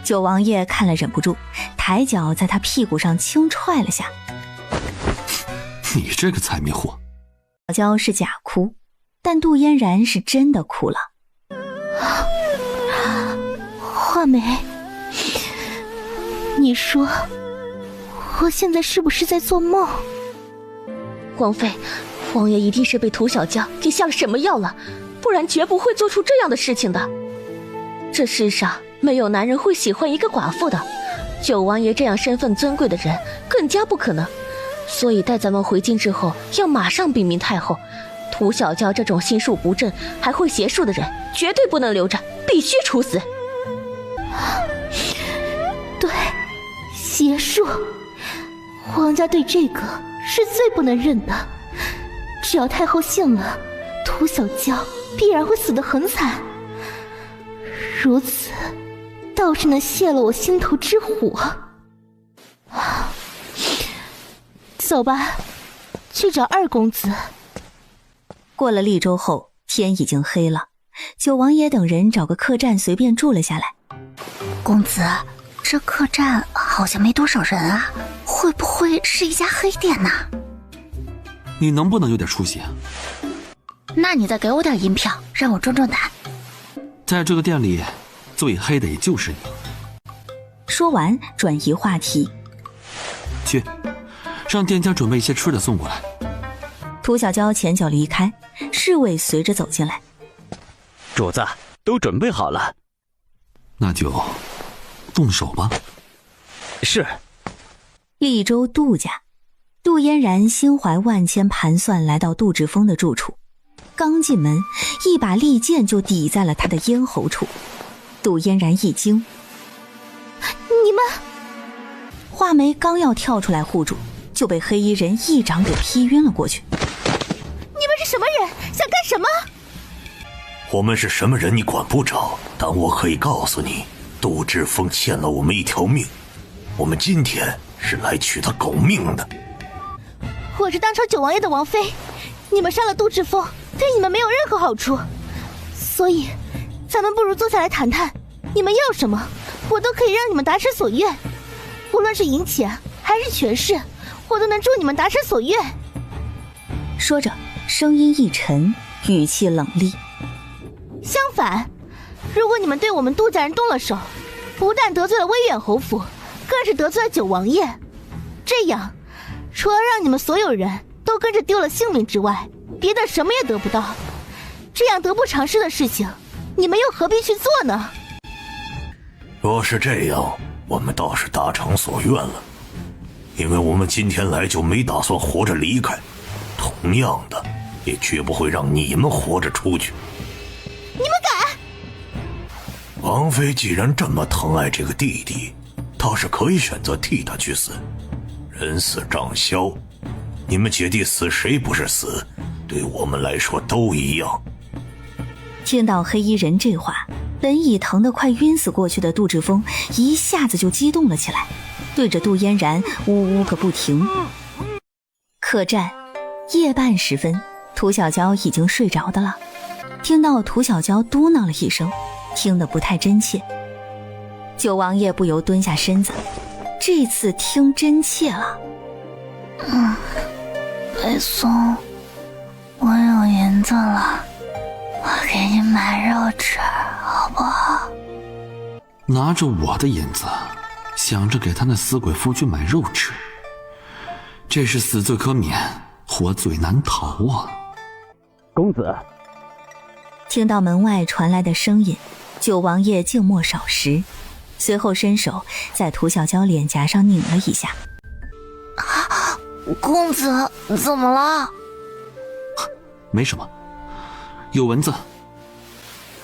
Speaker 1: 九王爷看了忍不住，抬脚在他屁股上轻踹了下。
Speaker 5: 你这个财迷货！
Speaker 1: 小娇是假哭，但杜嫣然是真的哭了。
Speaker 4: 画眉，你说我现在是不是在做梦？
Speaker 17: 王妃，王爷一定是被涂小娇给下了什么药了，不然绝不会做出这样的事情的。这世上没有男人会喜欢一个寡妇的，九王爷这样身份尊贵的人更加不可能。所以待咱们回京之后，要马上禀明太后，涂小娇这种心术不正还会邪术的人绝对不能留着，必须处死。
Speaker 12: 对，邪术，皇家对这个是最不能认的。只要太后信了，涂小娇必然会死得很惨。如此，倒是能泄了我心头之火。走吧，去找二公子。
Speaker 1: 过了利州后，天已经黑了，九王爷等人找个客栈随便住了下来。
Speaker 3: 公子，这客栈好像没多少人啊，会不会是一家黑店呢？
Speaker 5: 你能不能有点出息？
Speaker 3: 那你再给我点银票，让我壮壮胆。
Speaker 5: 在这个店里，最黑的也就是你。
Speaker 1: 说完，转移话题，
Speaker 5: 去，让店家准备一些吃的送过来。
Speaker 1: 涂小娇前脚离开，侍卫随着走进来。
Speaker 15: 主子，都准备好了。
Speaker 5: 那就动手吧。
Speaker 15: 是。
Speaker 1: 利州杜家，杜嫣然心怀万千盘算，来到杜志峰的住处。刚进门，一把利剑就抵在了他的咽喉处。杜嫣然一惊，
Speaker 12: 你们……
Speaker 1: 画眉刚要跳出来护住，就被黑衣人一掌给劈晕了过去。
Speaker 12: 你们是什么人？想干什么？
Speaker 18: 我们是什么人你管不着，但我可以告诉你，杜志峰欠了我们一条命，我们今天是来取他狗命的。
Speaker 12: 我是当朝九王爷的王妃，你们杀了杜志峰，对你们没有任何好处，所以咱们不如坐下来谈谈，你们要什么，我都可以让你们达成所愿，无论是银钱还是权势，我都能助你们达成所愿。
Speaker 1: 说着，声音一沉，语气冷厉。
Speaker 12: 相反，如果你们对我们杜家人动了手，不但得罪了威远侯府，更是得罪了九王爷，这样除了让你们所有人都跟着丢了性命之外，别的什么也得不到。这样得不偿失的事情，你们又何必去做呢？
Speaker 18: 若是这样，我们倒是达成所愿了，因为我们今天来就没打算活着离开，同样的，也绝不会让你们活着出去。
Speaker 12: 你们敢？
Speaker 18: 王妃既然这么疼爱这个弟弟，倒是可以选择替他去死。人死账消，你们姐弟死谁不是死，对我们来说都一样。
Speaker 1: 听到黑衣人这话，本已疼得快晕死过去的杜志峰一下子就激动了起来，对着杜嫣然呜呜个不停。客栈夜半时分，涂小娇已经睡着的了，听到涂小娇嘟囔了一声，听得不太真切。九王爷不由蹲下身子，这次听真切了。
Speaker 3: 北松，我有银子了，我给你买肉吃好不好？
Speaker 5: 拿着我的银子，想着给他那死鬼夫君买肉吃，这是死罪可免，活罪难逃啊！
Speaker 15: 公子，
Speaker 1: 听到门外传来的声音，九王爷静默少时，随后伸手在涂小娇脸颊上拧了一下。
Speaker 3: 公子怎么了？
Speaker 5: 没什么，有蚊子。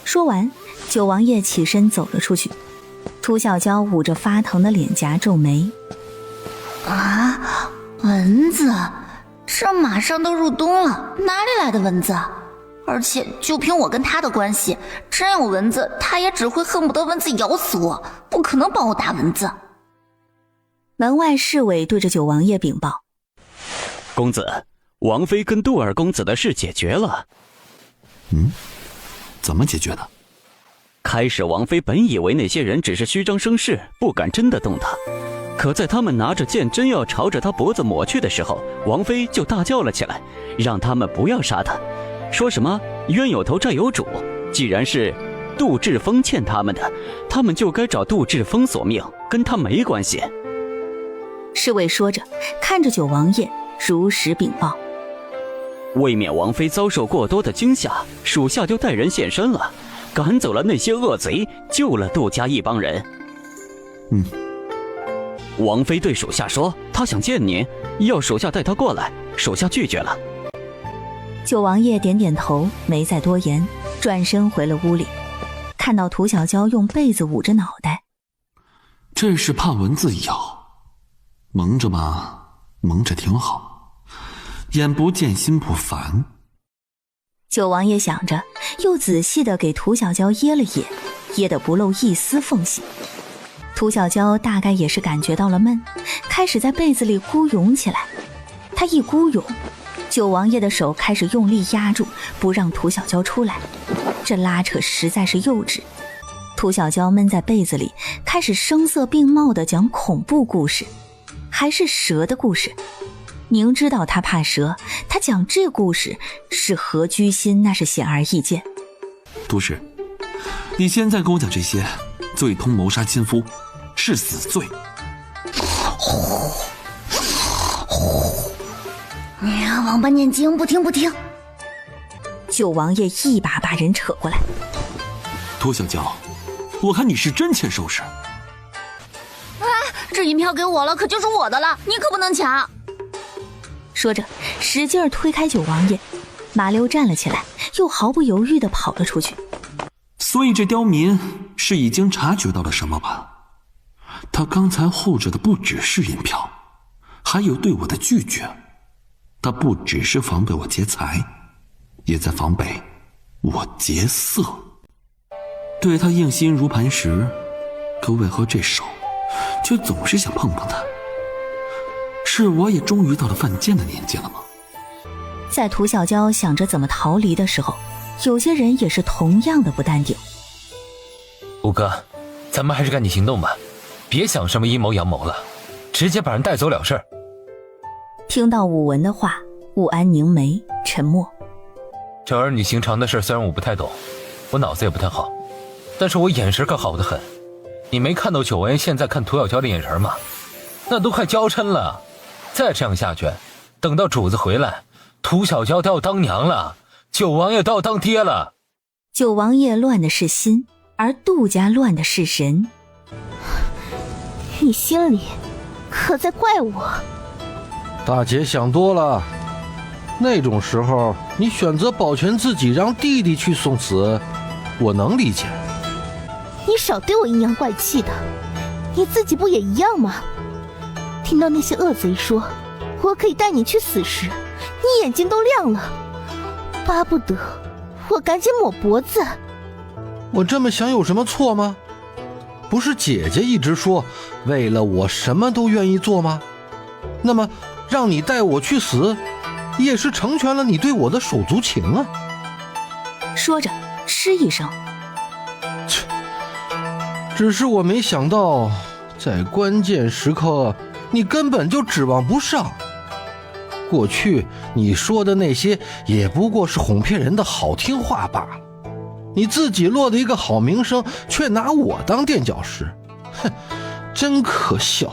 Speaker 1: 说完，九王爷起身走了出去。涂小娇捂着发疼的脸颊皱眉。
Speaker 3: 啊，蚊子？这马上都入冬了，哪里来的蚊子？而且就凭我跟他的关系，真有蚊子，他也只会恨不得蚊子咬死我，不可能帮我打蚊子。
Speaker 1: 门外侍卫对着九王爷禀报：
Speaker 15: 公子，王妃跟杜二公子的事解决了。
Speaker 5: 怎么解决的？
Speaker 15: 开始王妃本以为那些人只是虚张声势，不敢真的动他，可在他们拿着剑真要朝着他脖子抹去的时候，王妃就大叫了起来，让他们不要杀他，说什么冤有头债有主，既然是杜志峰欠他们的，他们就该找杜志峰索命，跟他没关系。
Speaker 1: 侍卫说着，看着九王爷如实禀报。
Speaker 15: 为免王妃遭受过多的惊吓，属下就带人现身了，赶走了那些恶贼，救了杜家一帮人。王妃对属下说，她想见您，要属下带她过来，属下拒绝了。
Speaker 1: 九王爷点点头，没再多言，转身回了屋里。看到涂小娇用被子捂着脑袋，
Speaker 5: 这是怕蚊子咬，蒙着吧，蒙着挺好，眼不见心不烦。
Speaker 1: 九王爷想着，又仔细地给涂小娇掖了掖，掖得不露一丝缝隙。涂小娇大概也是感觉到了闷，开始在被子里咕涌起来。她一咕涌，九王爷的手开始用力压住，不让涂小娇出来。这拉扯实在是幼稚。涂小娇闷在被子里，开始声色并茂地讲恐怖故事，还是蛇的故事。明知道他怕蛇，他讲这故事是合居心，那是显而易见。
Speaker 5: 杜氏，你现在跟我讲这些，罪通谋杀亲夫，是死罪。
Speaker 3: 王八念经，不听不听。
Speaker 1: 九王爷一把把人扯过来。
Speaker 5: 涂小娇，我看你是真欠收拾。
Speaker 3: 这银票给我了，可就是我的了，你可不能抢。
Speaker 1: 说着使劲推开九王爷，马溜站了起来，又毫不犹豫地跑了出去。
Speaker 5: 所以这刁民是已经察觉到了什么吧？他刚才护着的不只是银票，还有对我的拒绝。他不只是防备我劫财，也在防备我劫色。对他硬心如磐石，可为何这手却总是想碰碰他？是我也终于到了犯贱的年纪了吗？
Speaker 1: 在涂小娇想着怎么逃离的时候，有些人也是同样的不淡定。
Speaker 19: 五哥，咱们还是赶紧行动吧，别想什么阴谋阳谋了，直接把人带走了事儿。
Speaker 1: 听到武文的话，武安凝眉沉默。
Speaker 19: 这儿女情长的事虽然我不太懂，我脑子也不太好，但是我眼神可好得很。你没看到九王爷现在看涂小娇的眼神吗？那都快娇嗔了。再这样下去，等到主子回来，涂小娇都要当娘了，九王爷都要当爹了。
Speaker 1: 九王爷乱的是心，而杜家乱的是人。
Speaker 17: 你心里可在怪我？
Speaker 20: 大姐想多了，那种时候你选择保全自己，让弟弟去送死，我能理解。
Speaker 17: 你少对我阴阳怪气的，你自己不也一样吗？听到那些恶贼说我可以带你去死时，你眼睛都亮了，巴不得我赶紧抹脖子。
Speaker 20: 我这么想有什么错吗？不是姐姐一直说为了我什么都愿意做吗？那么让你带我去死，也是成全了你对我的手足情啊。
Speaker 1: 说着嗤一声，
Speaker 20: 只是我没想到在关键时刻你根本就指望不上。过去你说的那些也不过是哄骗人的好听话罢了，你自己落得一个好名声，却拿我当垫脚石，哼，真可笑。